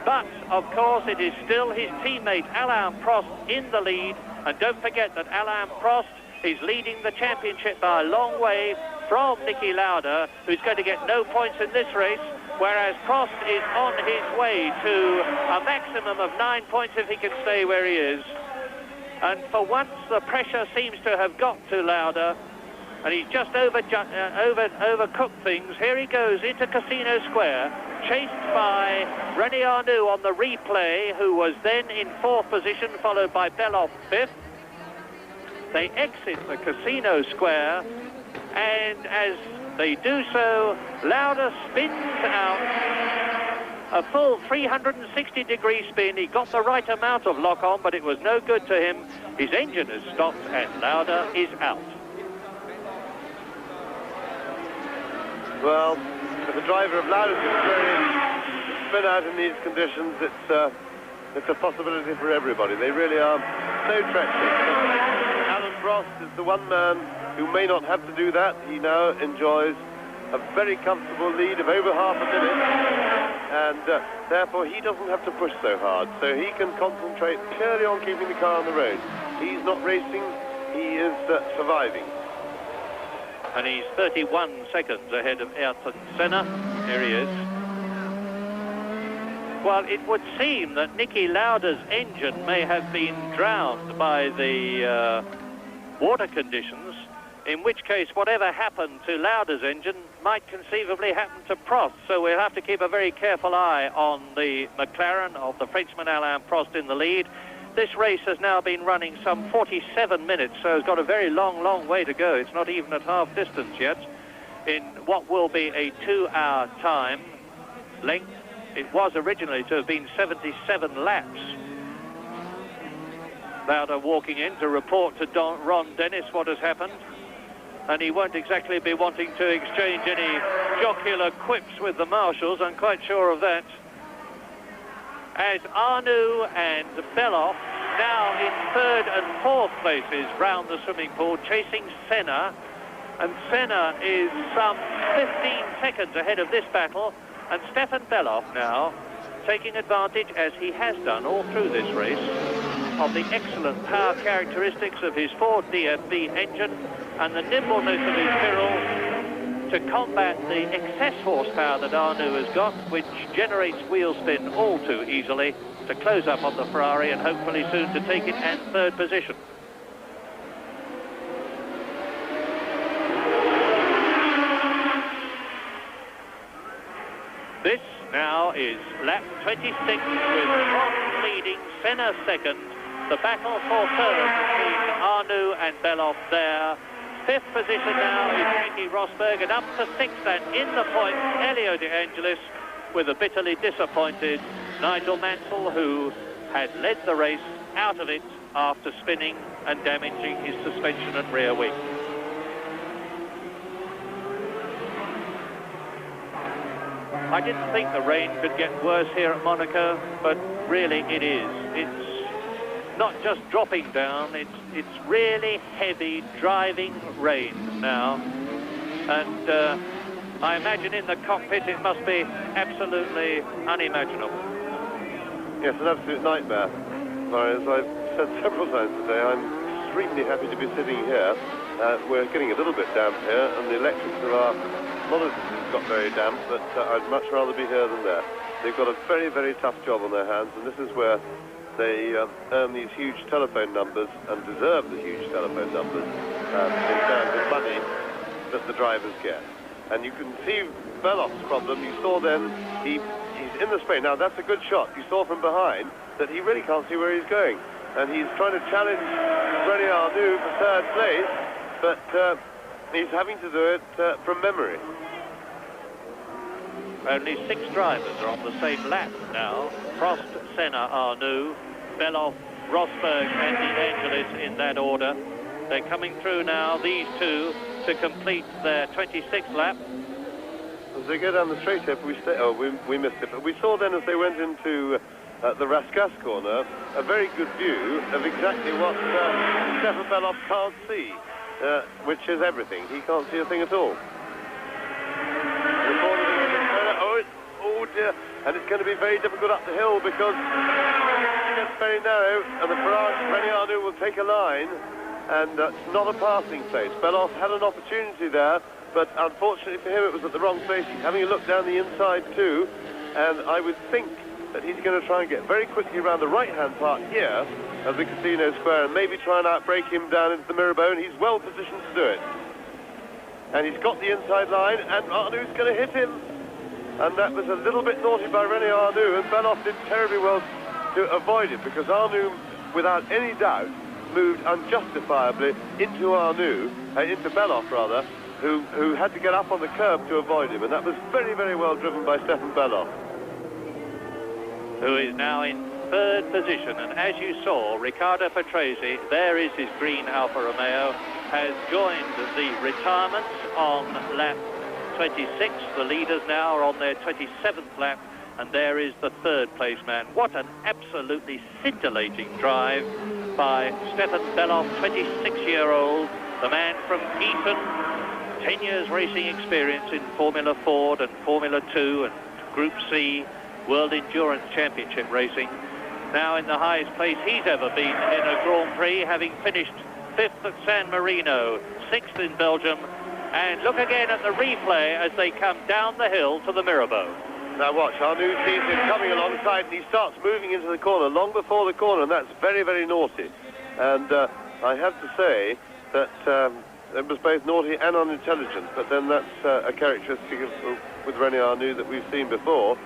Speaker 5: but of course it is still his teammate Alain Prost in the lead. And don't forget that Alain Prost is leading the championship by a long way from Niki Lauda, who's going to get no points in this race, whereas Prost is on his way to a maximum of 9 points if he can stay where he is. And for once the pressure seems to have got to Lauda, and he's just overcooked things. Here he goes into Casino Square, chased by René Arnoux on the replay, who was then in 4th position, followed by Belloff 5th. They exit the Casino Square, and as they do so, Lauda spins out a full 360-degree spin. He got the right amount of lock on, but it was no good to him. His engine has stopped, and Lauda is out.
Speaker 6: Well, if the driver of Lauda's experience spin out in these conditions, it's a possibility for everybody. They really are so treacherous. Alain Prost is the one man who may not have to do that. He now enjoys a very comfortable lead of over half a minute, and therefore he doesn't have to push so hard, so he can concentrate purely on keeping the car on the road. He's not racing, he is surviving.
Speaker 5: And he's 31 seconds ahead of Ayrton Senna. Here he is. Well, it would seem that Niki Lauda's engine may have been drowned by the water conditions, in which case whatever happened to Lauda's engine might conceivably happen to Prost. So we'll have to keep a very careful eye on the McLaren of the Frenchman Alain Prost in the lead. This race has now been running some 47 minutes, so it's got a very long way to go. It's not even at half distance yet in what will be a 2-hour time length. It was originally to have been 77 laps. Lauda walking in to report to Ron Dennis what has happened. And he won't exactly be wanting to exchange any jocular quips with the marshals, I'm quite sure of that. As Arnoux and Belloff now in 3rd and 4th places round the swimming pool, chasing Senna. And Senna is some 15 seconds ahead of this battle. And Stefan Belloff now taking advantage, as he has done all through this race, of the excellent power characteristics of his Ford DFB engine and the nimbleness of his Tyrrell to combat the excess horsepower that Arnoux has got, which generates wheel spin all too easily, to close up on the Ferrari and hopefully soon to take it in 3rd position. This now is lap 26 with Prost leading, Senna 2nd. The battle for 3rd between Arnoux and Belloff there. 5th position now is Nicky Rosberg, and up to 6th and in the points, Elio De Angelis, with a bitterly disappointed Nigel Mansell, who had led the race out of it after spinning and damaging his suspension and rear wing. I didn't think the rain could get worse here at Monaco, but really it is. It's not just dropping down, it's really heavy driving rain now, and I imagine in the cockpit it must be absolutely unimaginable.
Speaker 6: Yes, an absolute nightmare. As I've said several times today, I'm extremely happy to be sitting here. We're getting a little bit damp here, and the electrics of our monitors have got very damp, but I'd much rather be here than there. They've got a very tough job on their hands, and this is where they earn these huge telephone numbers and deserve the huge telephone numbers in terms of money that the drivers get. And you can see Belloff's problem. You saw then he's in the spray. Now that's a good shot. You saw from behind that he really can't see where he's going, and he's trying to challenge René Arnoux for 3rd place, but he's having to do it from memory.
Speaker 5: Only 6 drivers are on the same lap now. Prost, Senna, Arnoux, Belloff, Rosberg and De Angelis in that order. They're coming through now, these two, to complete their 26th lap.
Speaker 6: As they go down the straight here, we missed it, but we saw then as they went into the Rascasse corner, a very good view of exactly what Stefan Belloff can't see. which is everything. He can't see a thing at all. Oh dear, and it's going to be very difficult up the hill because it gets very narrow, and the René Arnoux will take a line, and it's not a passing place. Beloff had an opportunity there, but unfortunately for him it was at the wrong place. He's having a look down the inside too, and I would think that he's going to try and get very quickly around the right-hand part here of the Casino Square and maybe try and outbrake him down into the Mirabeau, and he's well positioned to do it. And he's got the inside line, and Arnoux going to hit him. And that was a little bit naughty by René Arnoux, and Beloff did terribly well to avoid it, because Arnoux, without any doubt, moved unjustifiably into into Beloff rather, who had to get up on the curb to avoid him, and that was very, very well driven by Stefan Beloff.
Speaker 5: Who is now in third position, and as you saw, Riccardo Patrese, there is his green Alfa Romeo, has joined the retirements on lap 26. The leaders now are on their 27th lap, and there is the third place man. What an absolutely scintillating drive by Stefan Beloff, 26-year-old, the man from Eton, 10 years racing experience in Formula Ford and Formula 2 and Group C, World Endurance Championship racing. Now in the highest place he's ever been in a Grand Prix, having finished 5th at San Marino, 6th in Belgium. And look again at the replay as they come down the hill to the Mirabeau.
Speaker 6: Now watch, Arnoux sees him coming alongside, and he starts moving into the corner long before the corner, and that's very, very naughty. And I have to say that it was both naughty and unintelligent, but then that's a characteristic with René Arnoux that we've seen before.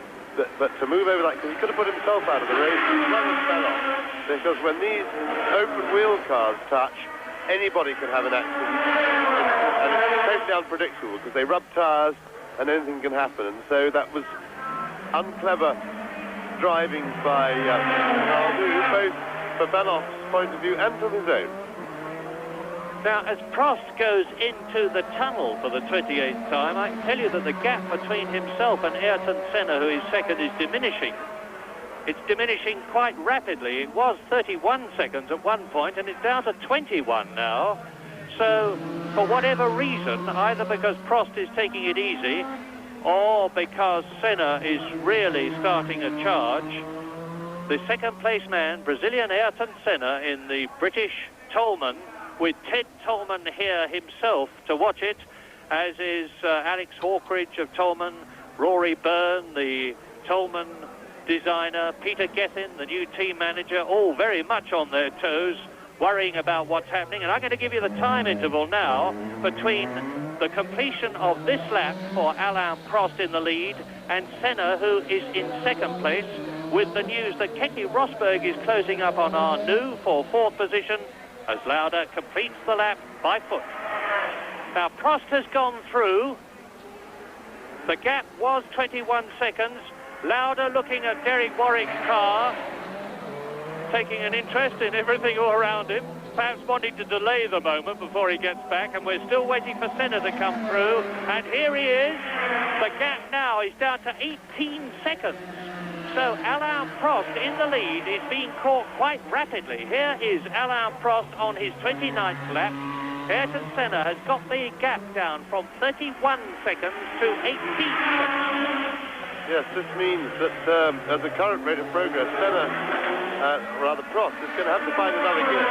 Speaker 6: But to move over like, because he could have put himself out of the race as well as Beloff, because when these open wheel cars touch, anybody can have an accident, and it's totally unpredictable because they rub tyres and anything can happen. And so that was unclever driving by Arnoux, both for Beloff's point of view and from his own.
Speaker 5: Now, as Prost goes into the tunnel for the 28th time, I can tell you that the gap between himself and Ayrton Senna, who is second, is diminishing. It's diminishing quite rapidly. It was 31 seconds at one point, and it's down to 21 now. So, for whatever reason, either because Prost is taking it easy, or because Senna is really starting a charge, the second place man, Brazilian Ayrton Senna, in the British Toleman, with Ted Toleman here himself to watch it, as is Alex Hawkridge of Toleman, Rory Byrne, the Toleman designer, Peter Gethin, the new team manager, all very much on their toes, worrying about what's happening. And I'm going to give you the time interval now between the completion of this lap for Alain Prost in the lead and Senna, who is in second place, with the news that Keke Rosberg is closing up on Arnoux for fourth position, as Lauda completes the lap by foot. Now, Prost has gone through. The gap was 21 seconds. Lauda looking at Derek Warwick's car, taking an interest in everything all around him, perhaps wanting to delay the moment before he gets back, and we're still waiting for Senna to come through. And here he is. The gap now is down to 18 seconds. So Alain Prost in the lead is being caught quite rapidly. Here is Alain Prost on his 29th lap. Ayrton Senna has got the gap down from 31 seconds to 18 seconds.
Speaker 6: Yes, this means that at the current rate of progress, Prost is going to have to find another gear,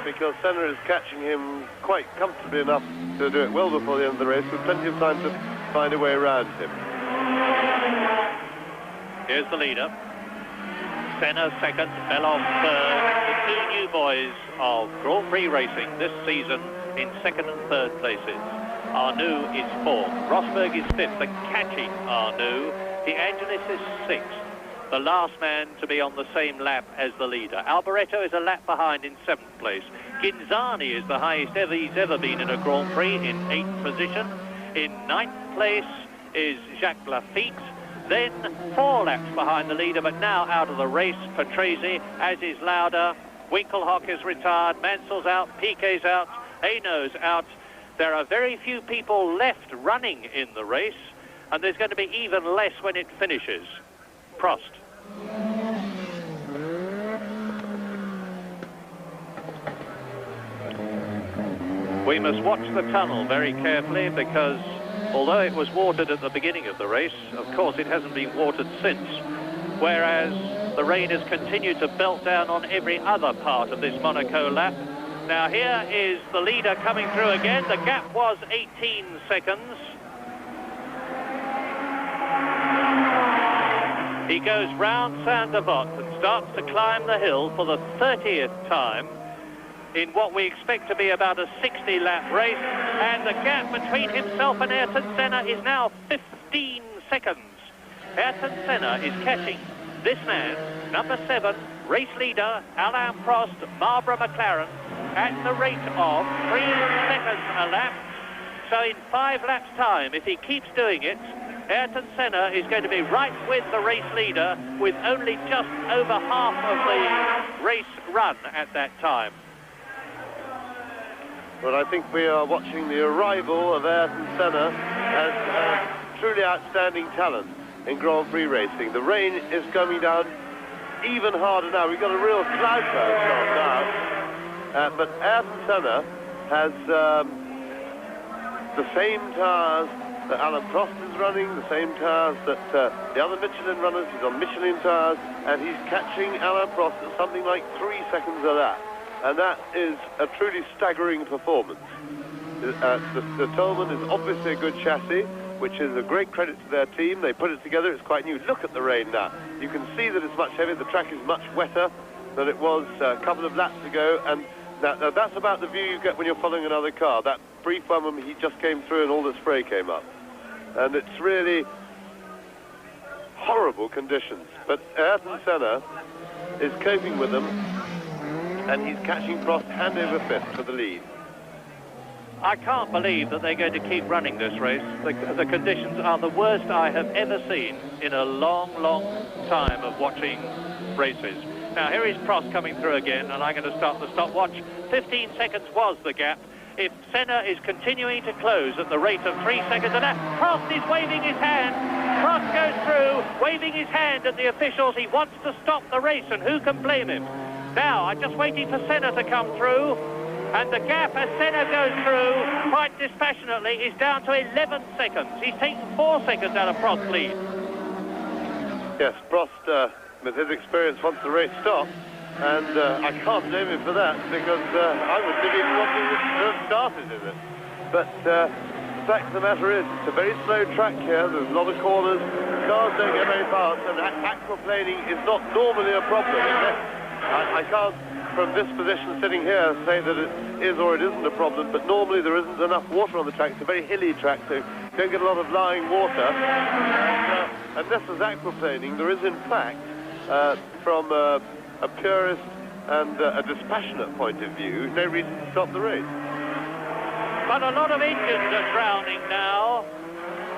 Speaker 6: because Senna is catching him quite comfortably enough to do it well before the end of the race, with plenty of time to find a way around him.
Speaker 5: Here's the leader. Senna second, Beloff third. The two new boys of Grand Prix racing this season in second and third places. Arnoux is fourth. Rosberg is fifth, the catching Arnoux. De Angelis is sixth. The last man to be on the same lap as the leader. Alboreto is a lap behind in seventh place. Ghinzani is the highest he's ever been in a Grand Prix, in eighth position. In ninth place is Jacques Lafitte. Then 4 laps behind the leader, but now out of the race, Patrese, as is Lauda. Winkelhock is retired, Mansell's out, Piquet's out, Hano's out. There are very few people left running in the race, and there's going to be even less when it finishes. Prost. We must watch the tunnel very carefully because although it was watered at the beginning of the race, of course it hasn't been watered since, whereas the rain has continued to belt down on every other part of this Monaco lap. Now here is the leader coming through again. The gap was 18 seconds. He goes round Saint-Devote and starts to climb the hill for the 30th time in what we expect to be about a 60-lap race, and the gap between himself and Ayrton Senna is now 15 seconds. Ayrton Senna is catching this man, number 7, race leader Alain Prost, Marlboro McLaren, at the rate of 3 seconds a lap. So in 5 laps' time, if he keeps doing it, Ayrton Senna is going to be right with the race leader with only just over half of the race run at that time.
Speaker 6: Well, I think we are watching the arrival of Ayrton Senna as truly outstanding talent in Grand Prix racing. The rain is coming down even harder now. We've got a real cloud burst on now. But Ayrton Senna has the same tires that Alain Prost is running, the same tires that the other Michelin runners. He's on Michelin tires, and he's catching Alain Prost at something like 3 seconds a lap. And that is a truly staggering performance. The Toleman is obviously a good chassis, which is a great credit to their team. They put it together. It's quite new. Look at the rain now. You can see that it's much heavier. The track is much wetter than it was a couple of laps ago. And now that's about the view you get when you're following another car. That brief one when he just came through and all the spray came up. And it's really horrible conditions. But Ayrton Senna is coping with them, and he's catching Prost hand over fist for the lead.
Speaker 5: I can't believe that they're going to keep running this race. The conditions are the worst I have ever seen in a long, long time of watching races. Now here is Prost coming through again, and I'm going to start the stopwatch. 15 seconds was the gap. If Senna is continuing to close at the rate of 3 seconds a lap, Prost is waving his hand. Prost goes through, waving his hand at the officials. He wants to stop the race, and who can blame him? Now, I'm just waiting for Senna to come through, and the gap as Senna goes through, quite dispassionately, is down to 11 seconds. He's taken 4 seconds out of Prost's lead.
Speaker 6: Yes, Prost, with his experience, wants the race stopped, and I can't blame him for that, because I would have even wanted it to have started in it. But the fact of the matter is, it's a very slow track here. There's a lot of corners. Cars don't get very fast, and aquaplaning is not normally a problem, is it? I can't, from this position sitting here, say that it is or it isn't a problem, but normally there isn't enough water on the track. It's a very hilly track, so you don't get a lot of lying water. And unless there's aquaplaning, there is in fact, from a purist and a dispassionate point of view, no reason to stop the race.
Speaker 5: But a lot of engines are drowning now.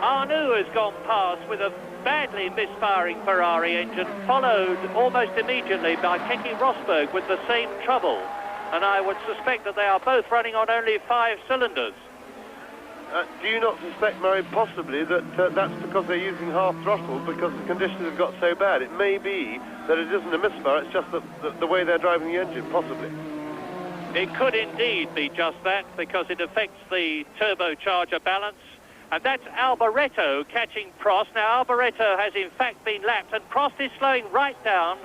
Speaker 5: Arnoux has gone past with a badly misfiring Ferrari engine, followed almost immediately by Keke Rosberg with the same trouble. And I would suspect that they are both running on only 5 cylinders.
Speaker 6: Do you not suspect, Murray, possibly that that's because they're using half throttle because the conditions have got so bad? It may be that it isn't a misfire, it's just the way they're driving the engine, possibly.
Speaker 5: It could indeed be just that, because it affects the turbocharger balance. And that's Alboreto catching Prost. Now, Alboreto has in fact been lapped, and Prost is slowing right down.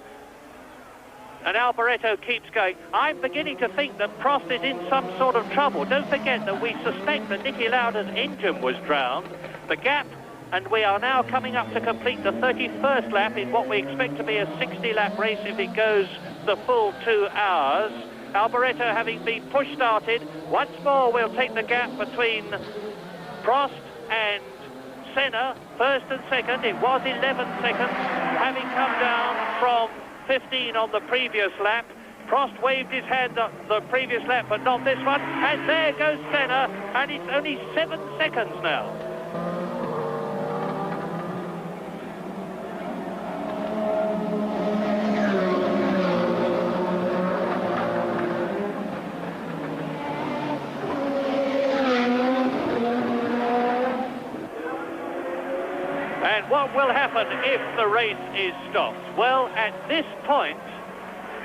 Speaker 5: And Alboreto keeps going. I'm beginning to think that Prost is in some sort of trouble. Don't forget that we suspect that Niki Lauda's engine was drowned. The gap, and we are now coming up to complete the 31st lap in what we expect to be a 60-lap race if it goes the full 2 hours. Alboreto having been push-started. Once more, we'll take the gap between Prost and Senna, first and second. It was 11 seconds, having come down from 15 on the previous lap. Prost waved his hand up the previous lap, but not this one. And there goes Senna, and it's only 7 seconds now. And what will happen if the race is stopped? Well, at this point,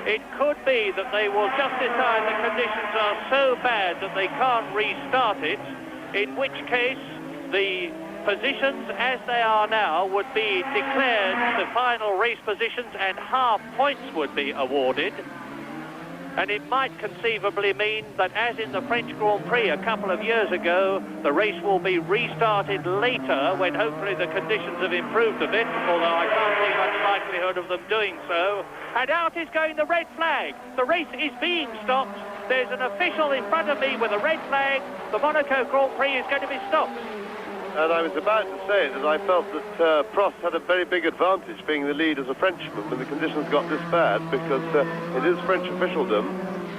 Speaker 5: it could be that they will just decide the conditions are so bad that they can't restart it, in which case the positions as they are now would be declared the final race positions and half points would be awarded. And it might conceivably mean that, as in the French Grand Prix a couple of years ago, the race will be restarted later when hopefully the conditions have improved a bit, although I can't see much likelihood of them doing so. And out is going the red flag. The race is being stopped. There's an official in front of me with a red flag. The Monaco Grand Prix is going to be stopped.
Speaker 6: And I was about to say that I felt that Prost had a very big advantage being the lead as a Frenchman when the conditions got this bad, because it is French officialdom,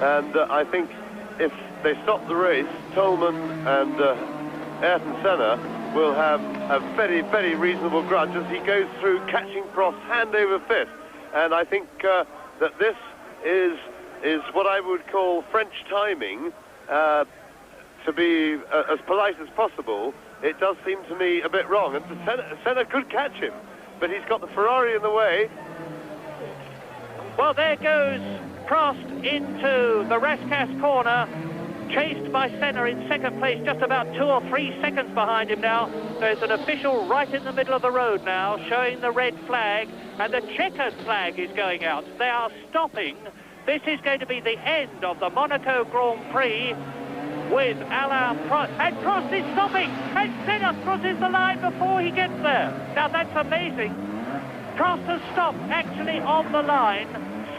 Speaker 6: and I think if they stop the race, Tolman and Ayrton Senna will have a very, very reasonable grudge as he goes through catching Prost hand over fist. And I think that this is what I would call French timing, to be as polite as possible. It does seem to me a bit wrong, and Senna could catch him, but he's got the Ferrari in the way.
Speaker 5: Well, there goes Prost into the Rascasse corner, chased by Senna in second place, just about 2 or 3 seconds behind him now. There's an official right in the middle of the road now, showing the red flag, and the checkered flag is going out. They are stopping. This is going to be the end of the Monaco Grand Prix, with Alain Prost, and Prost is stopping, and Senna crosses the line before he gets there. Now that's amazing. Prost has stopped actually on the line.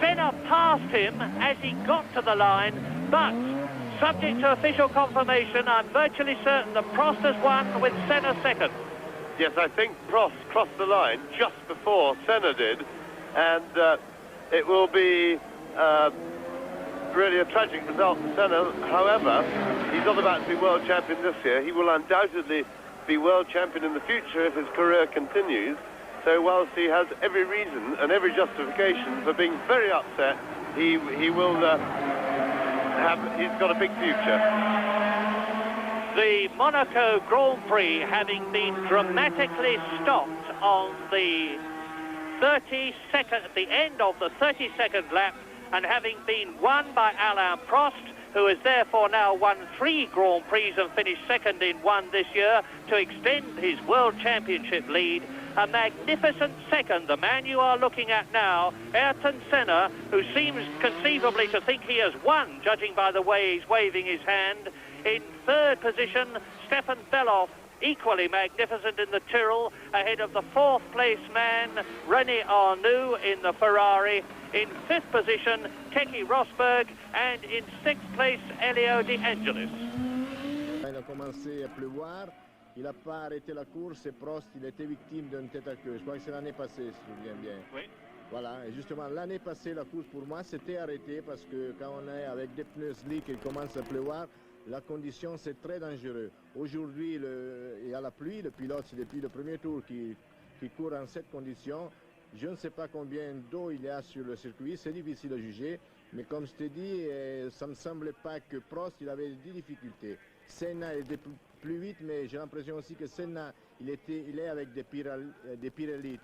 Speaker 5: Senna passed him as he got to the line, but subject to official confirmation, I'm virtually certain that Prost has won with Senna second.
Speaker 6: Yes, I think Prost crossed the line just before Senna did, and it will be really a tragic result for Senna. However, he's not about to be world champion this year. He will undoubtedly be world champion in the future if his career continues. So whilst he has every reason and every justification for being very upset, he will he's got a big future.
Speaker 5: The Monaco Grand Prix having been dramatically stopped on the 32nd, at the end of the 32nd lap, and having been won by Alain Prost, who has therefore now won 3 Grand Prix and finished second in one this year to extend his World Championship lead. A magnificent second, the man you are looking at now, Ayrton Senna, who seems conceivably to think he has won, judging by the way he's waving his hand. In third position, Stefan Belloff, equally magnificent in the Tyrrell, ahead of the 4th place man, René Arnoux in the Ferrari. In 5th position, Keke Rosberg, and in 6th place, Elio De Angelis.
Speaker 3: Il a commencé à pleuvoir, il n'a pas arrêté la course et Prost, il était victime d'une tête à queue. Je crois que c'est l'année passée, si je me souviens bien.
Speaker 2: Oui.
Speaker 3: Voilà, et justement, l'année passée, la course pour moi, c'était arrêté parce que quand on est avec des pneus slick et il commence à pleuvoir, la condition, c'est très dangereux. Aujourd'hui, il y a la pluie, le pilote, c'est depuis le premier tour qui court en cette condition. Je ne sais pas combien d'eau il y a sur le circuit, c'est difficile à juger, mais comme je t'ai dit, ça ne me semblait pas que Prost, il avait des difficultés. Senna était plus vite, mais j'ai l'impression aussi que Senna, il est avec des Pirelli.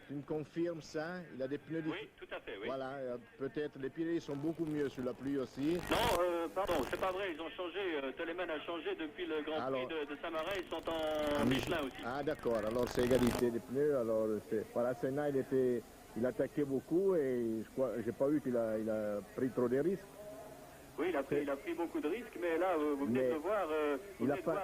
Speaker 3: Tu me confirmes ça? Il a des pneus...
Speaker 2: Oui, tout à fait, oui.
Speaker 3: Voilà, peut-être les Pirelli sont beaucoup mieux sur la pluie aussi.
Speaker 2: Non, pardon, c'est pas vrai, ils ont changé, Telemann a changé depuis le Grand Prix de Saint-Marin, ils sont en Michelin aussi.
Speaker 3: Ah d'accord, alors c'est égalité des pneus, alors voilà, Senna il attaquait beaucoup et j'ai pas vu qu'il a pris trop de risques.
Speaker 2: Oui, il a pris beaucoup de risques, mais là, vous venez de voir,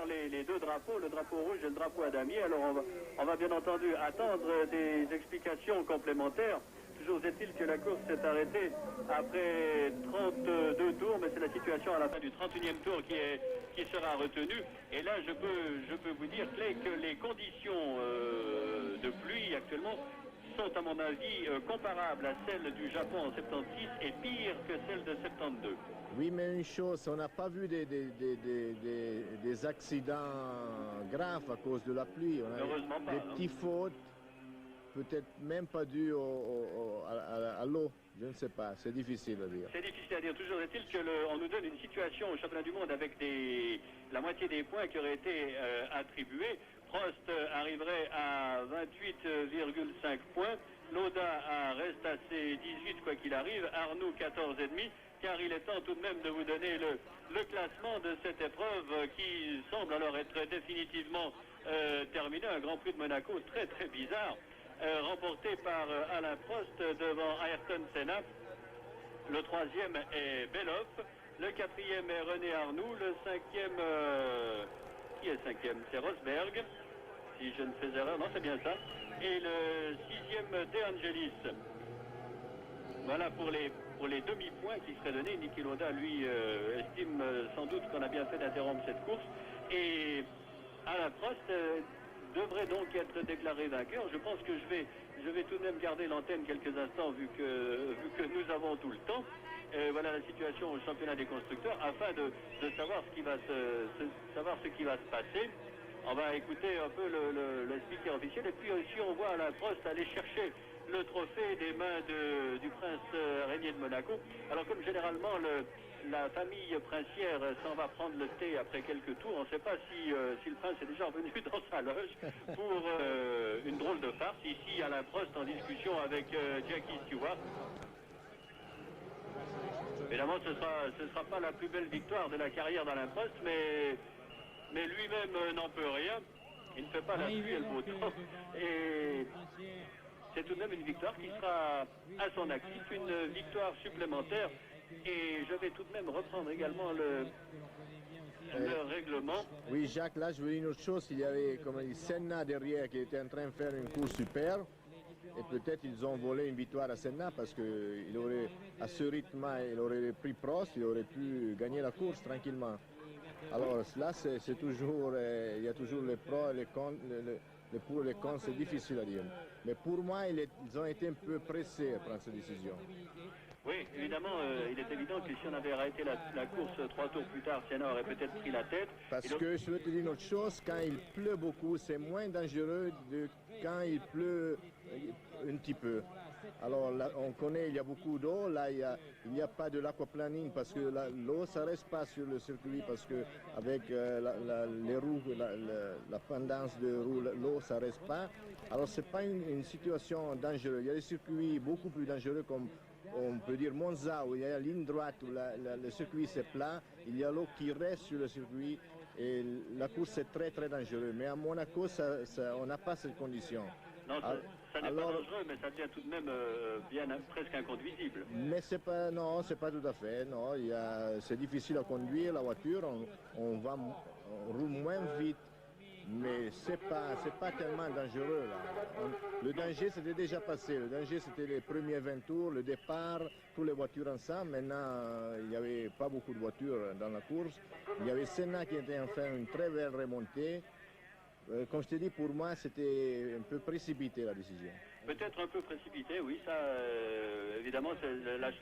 Speaker 2: les 2 drapeaux, le drapeau rouge et le drapeau à damier. Alors, on va bien entendu attendre des explications complémentaires. Toujours est-il que la course s'est arrêtée après 32 tours, mais c'est la situation à la fin du 31e tour qui sera retenue. Et là, je peux vous dire, Clay, que les conditions de pluie actuellement sont, à mon avis, comparables à celles du Japon en 76 et pires que celles de 72.
Speaker 3: Oui, mais une chose, on n'a pas vu des accidents graves à cause de la pluie. On a
Speaker 2: Heureusement pas,
Speaker 3: des petites fautes, peut-être même pas dues à l'eau. Je ne sais pas, c'est difficile à dire.
Speaker 2: C'est difficile à dire. Toujours est-il qu'on nous donne une situation au championnat du monde avec la moitié des points qui auraient été attribués. Prost arriverait à 28,5 points. Lauda reste à ses 18 quoi qu'il arrive, Arnoux 14,5, car il est temps tout de même de vous donner le classement de cette épreuve qui semble alors être définitivement terminée. Un Grand Prix de Monaco très très bizarre, remporté par Alain Prost devant Ayrton Senna. Le troisième est Beloff, le quatrième est René Arnoux, le cinquième, qui est cinquième? C'est Rosberg, si je ne fais erreur, non c'est bien ça, et le sixième De Angelis. Voilà pour les demi-points qui seraient donnés. Niki Lauda, lui, estime sans doute qu'on a bien fait d'interrompre cette course, et Alain Prost devrait donc être déclaré vainqueur. Je pense que je vais tout de même garder l'antenne quelques instants vu que nous avons tout le temps. Voilà la situation au championnat des constructeurs afin de savoir ce qui va se passer. On va écouter un peu le speaker officiel et puis aussi on voit Alain Prost aller chercher le trophée des mains du prince régnier de Monaco. Alors comme généralement la famille princière s'en va prendre le thé après quelques tours, on ne sait pas si le prince est déjà revenu dans sa loge pour une drôle de farce. Ici Alain Prost en discussion avec Jackie Stewart. Évidemment ce sera pas la plus belle victoire de la carrière d'Alain Prost, mais lui-même n'en peut rien. Il ne fait pas la pluie et le beau temps. Et c'est tout de même une victoire qui sera à son actif, une victoire supplémentaire. Et je vais tout de même reprendre également le règlement.
Speaker 3: Oui, Jacques, là, je veux dire une autre chose. Il y avait, comme on dit, Senna derrière qui était en train de faire une course super. Et peut-être ils ont volé une victoire à Senna parce qu'il aurait, à ce rythme, il aurait pris Prost, il aurait pu gagner la course tranquillement. Alors là, c'est toujours, il y a toujours les pros et les cons, les pour et les cons, c'est difficile à dire. Mais pour moi, ils ont été un peu pressés à prendre cette décision.
Speaker 2: Oui, évidemment, il est évident que si on avait arrêté la course 3 tours plus tard, Senna aurait peut-être pris la tête.
Speaker 3: Parce que je veux te dire une autre chose, quand il pleut beaucoup, c'est moins dangereux que quand il pleut un petit peu. Alors là, on connaît, il y a beaucoup d'eau, là il n'y a pas de l'aquaplaning parce que l'eau ça reste pas sur le circuit parce que avec les roues, la pendance de roues, l'eau ça reste pas. Alors c'est pas une situation dangereuse. Il y a des circuits beaucoup plus dangereux comme on peut dire Monza où il y a la ligne droite où le circuit c'est plat, il y a l'eau qui reste sur le circuit et la course est très très dangereuse. Mais à Monaco on n'a pas cette condition.
Speaker 2: Non, ça n'est pas dangereux, mais ça devient tout de même presque inconduisible.
Speaker 3: Mais c'est pas tout à fait. Non, c'est difficile à conduire la voiture. On roule moins vite, mais c'est pas tellement dangereux là. Le danger c'était déjà passé. Le danger c'était les premiers 20 tours, le départ, toutes les voitures ensemble. Maintenant, il n'y avait pas beaucoup de voitures dans la course. Il y avait Senna qui était en train une très belle remontée. Comme je t'ai dit, pour moi, c'était un peu précipité la décision.
Speaker 2: Peut-être un peu précipité, oui. Ça, évidemment,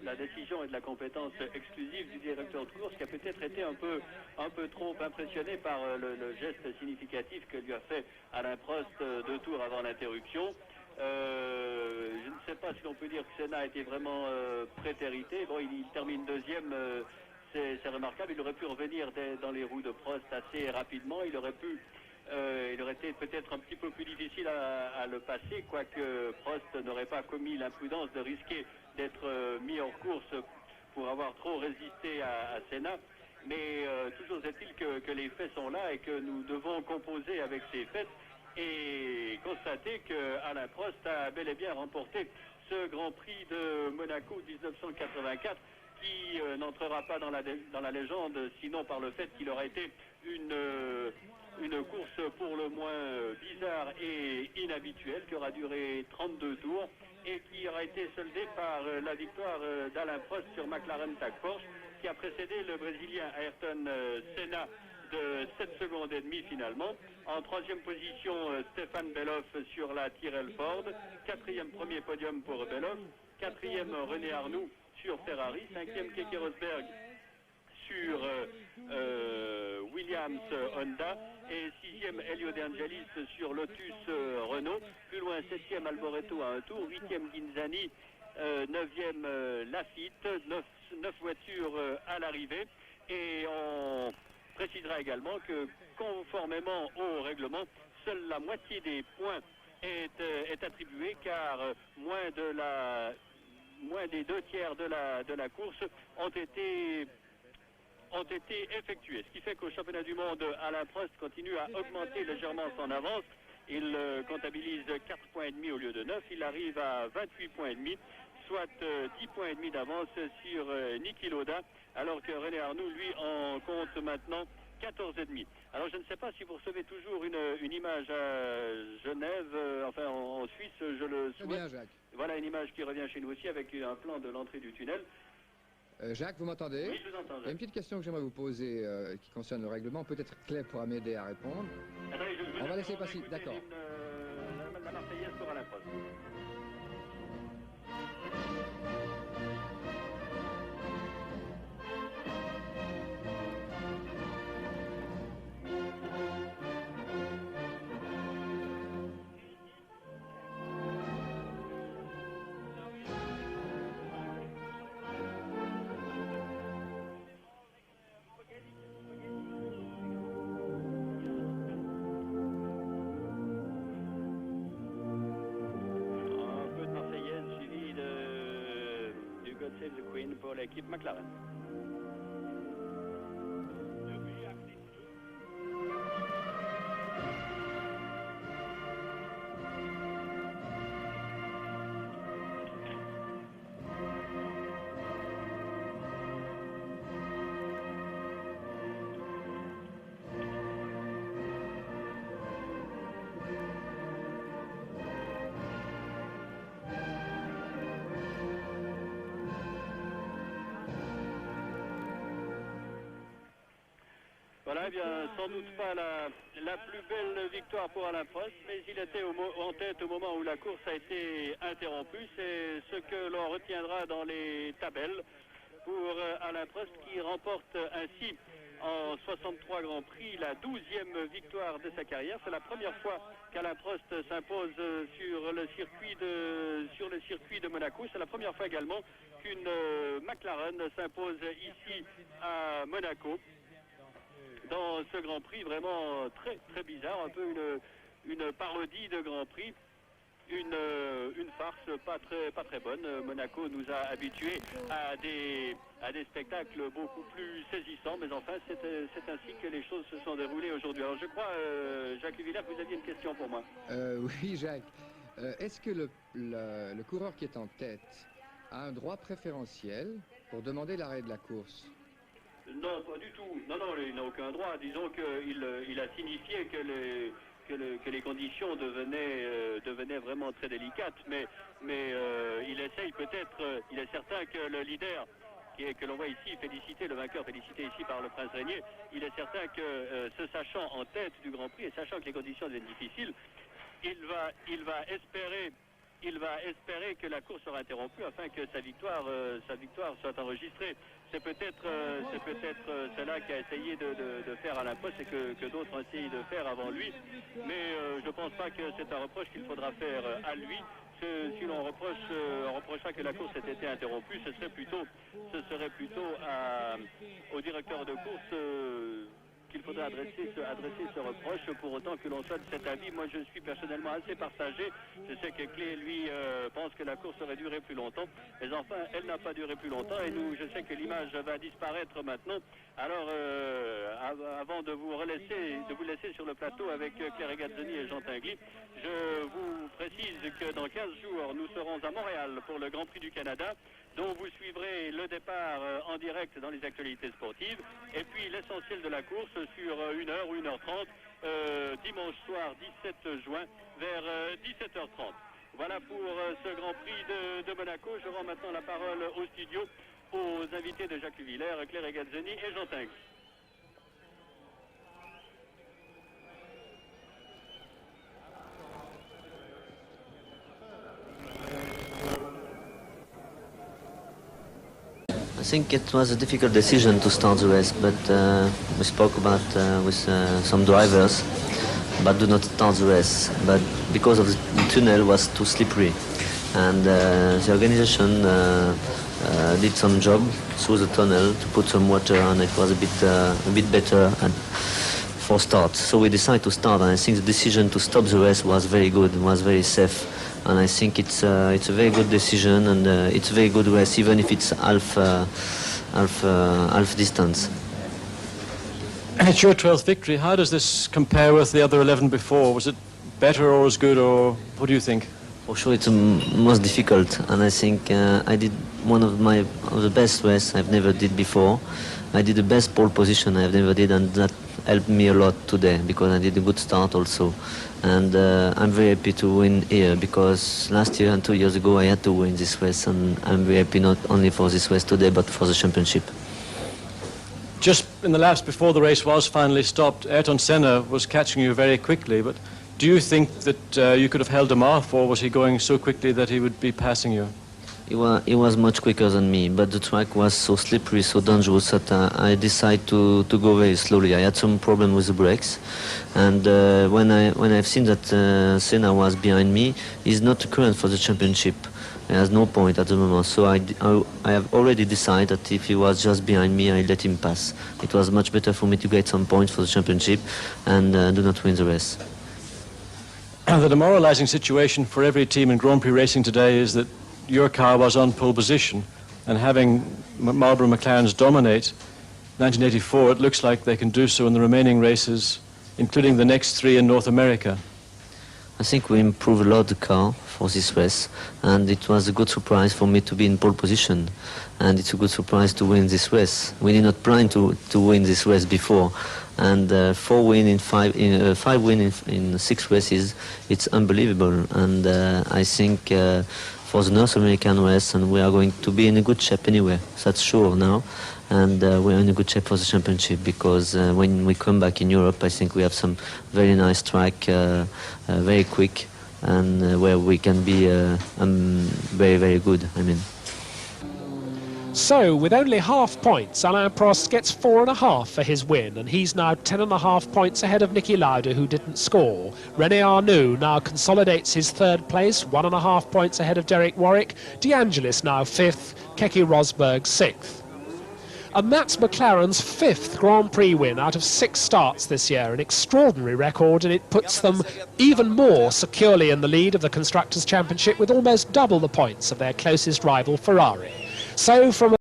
Speaker 2: la décision est de la compétence exclusive du directeur de course qui a peut-être été un peu trop impressionné par le geste significatif que lui a fait Alain Prost 2 tours avant l'interruption. Je ne sais pas si on peut dire que Senna a été vraiment prétérité. Bon, il termine deuxième. C'est remarquable. Il aurait pu revenir dans les roues de Prost assez rapidement. Il aurait été peut-être un petit peu plus difficile à le passer, quoique Prost n'aurait pas commis l'imprudence de risquer d'être mis hors course pour avoir trop résisté à Senna. Mais toujours est-il que les faits sont là et que nous devons composer avec ces faits et constater que Alain Prost a bel et bien remporté ce Grand Prix de Monaco 1984 qui n'entrera pas dans la légende, sinon par le fait qu'il aura été une course pour le moins bizarre et inhabituelle, qui aura duré 32 tours et qui aura été soldée par la victoire d'Alain Prost sur McLaren Tag Porsche, qui a précédé le Brésilien Ayrton Senna de 7 secondes et demie finalement. En troisième position, Stéphane Beloff sur la Tyrrell Ford. Quatrième premier podium pour Beloff. Quatrième René Arnoux sur Ferrari. Cinquième Keke Rosberg sur Williams Honda et sixième Elio De Angelis sur Lotus Renault. Plus loin, septième Alboreto à un tour, huitième Ghinzani, neuvième Lafitte, neuf voitures à l'arrivée. Et on précisera également que conformément au règlement, seule la moitié des points est attribué car moins des 2/3 de la course ont été effectués. Ce qui fait qu'au championnat du monde, Alain Prost continue à augmenter légèrement son avance. Il comptabilise 4,5 points au lieu de 9. Il arrive à 28,5 points, soit 10,5 points d'avance sur Niki Lauda, alors que René Arnoux, lui, en compte maintenant 14,5. Alors je ne sais pas si vous recevez toujours une image à Genève, enfin en Suisse, je le souhaite.
Speaker 7: Bien, Jacques.
Speaker 2: Voilà une image qui revient chez nous aussi avec un plan de l'entrée du tunnel.
Speaker 7: Jacques, vous m'entendez?
Speaker 2: Oui, je vous entends.
Speaker 7: Il y a une petite question que j'aimerais vous poser qui concerne le règlement. Peut-être Claire pourra m'aider à répondre.
Speaker 2: Attendez,
Speaker 7: On va laisser passer, d'accord.
Speaker 2: La Marseillaise pour Alain Prost. Save the Queen pour l'équipe McLaren. Voilà, eh bien, sans doute pas la plus belle victoire pour Alain Prost, mais il était en tête au moment où la course a été interrompue. C'est ce que l'on retiendra dans les tabelles pour Alain Prost, qui remporte ainsi en 63 Grands Prix la 12e victoire de sa carrière. C'est la première fois qu'Alain Prost s'impose sur le circuit de Monaco. C'est la première fois également qu'une McLaren s'impose ici à Monaco. Dans ce Grand Prix vraiment très très bizarre, un peu une parodie de Grand Prix, une farce pas très bonne. Monaco nous a habitués à des spectacles beaucoup plus saisissants, mais enfin c'est ainsi que les choses se sont déroulées aujourd'hui. Alors je crois, Jacques Villers, que vous aviez une question pour moi.
Speaker 7: Oui, Jacques. Est-ce que le coureur qui est en tête a un droit préférentiel pour demander l'arrêt de la course?
Speaker 2: Non, pas du tout. Non, il n'a aucun droit. Disons qu'il a signifié que les conditions devenaient vraiment très délicates, mais il essaye peut-être, il est certain que le leader, que l'on voit ici, le vainqueur félicité ici par le prince régnier, il est certain que se sachant en tête du Grand Prix et sachant que les conditions deviennent difficiles, il va espérer que la course sera interrompue afin que sa victoire soit enregistrée. C'est peut-être cela qu'a essayé de faire Alain Prost et que d'autres ont essayé de faire avant lui. Mais je ne pense pas que c'est un reproche qu'il faudra faire à lui. Si l'on reprochera que la course ait été interrompue, ce serait plutôt au directeur de course qu'il faudrait adresser ce reproche. Pour autant que l'on soit de cet avis, moi je suis personnellement assez partagé. Je sais que Clé, lui, pense que la course aurait duré plus longtemps, mais enfin elle n'a pas duré plus longtemps et je sais que l'image va disparaître maintenant. Alors avant de vous laisser sur le plateau avec Claire Regazzoni et Jean Tinguely, je vous précise que dans 15 jours nous serons à Montréal pour le Grand Prix du Canada, dont vous suivrez le départ en direct dans les actualités sportives, et puis l'essentiel de la course sur 1h ou 1h30, dimanche soir 17 juin vers 17h30. Voilà pour ce Grand Prix de Monaco. Je rends maintenant la parole au studio aux invités de Jacques Villers, Claire Regazzoni et Jean Tinguely.
Speaker 9: I think it was a difficult decision to start the race, but we spoke about with some drivers, but do not start the race. But because of the tunnel was too slippery, and the organization did some job through the tunnel to put some water, and it was a bit better. And before start. So we decided to start, and I think the decision to stop the race was very good, was very safe. And I think it's a very good decision, and it's a very good race, even if it's half distance.
Speaker 10: It's your 12th victory. How does this compare with the other 11 before? Was it better or as good, or what do you think?
Speaker 9: For sure, it's the most difficult, and I think I did one of the best races I've never did before. I did the best pole position I've never did, and that helped me a lot today because I did a good start also. And I'm very happy to win here because last year and 2 years ago I had to win this race, and I'm very happy not only for this race today but for the championship.
Speaker 10: Just in the laps before the race was finally stopped, Ayrton Senna was catching you very quickly, but do you think that you could have held him off, or was he going so quickly that he would be passing you?
Speaker 9: He was much quicker than me, but the track was so slippery, so dangerous that I decided to go very slowly. I had some problem with the brakes, and when I've seen that Senna was behind me, he's not current for the championship. He has no point at the moment, so I have already decided that if he was just behind me, I let him pass. It was much better for me to get some points for the championship and do not win the race.
Speaker 10: The demoralizing situation for every team in Grand Prix racing today is that your car was on pole position, and having Marlboro McLarens dominate 1984, it looks like they can do so in the remaining races, including the next 3 in North America.
Speaker 9: I think we improved a lot the car for this race, and it was a good surprise for me to be in pole position, and it's a good surprise to win this race. We did not plan to win this race before, and 4 wins in 5 wins in 6 races, it's unbelievable. And I think for the North American race, and we are going to be in a good shape anyway, that's sure now. And we're in a good shape for the championship because when we come back in Europe, I think we have some very nice track, very quick, and where we can be very, very good, I mean.
Speaker 1: So, with only half points, Alain Prost gets 4.5 for his win, and he's now 10.5 points ahead of Niki Lauda, who didn't score. René Arnoux now consolidates his 3rd place, 1.5 points ahead of Derek Warwick. De Angelis now 5th, Keke Rosberg 6th. And that's McLaren's 5th Grand Prix win out of 6 starts this year, an extraordinary record, and it puts them even more securely in the lead of the Constructors' Championship with almost double the points of their closest rival Ferrari. So from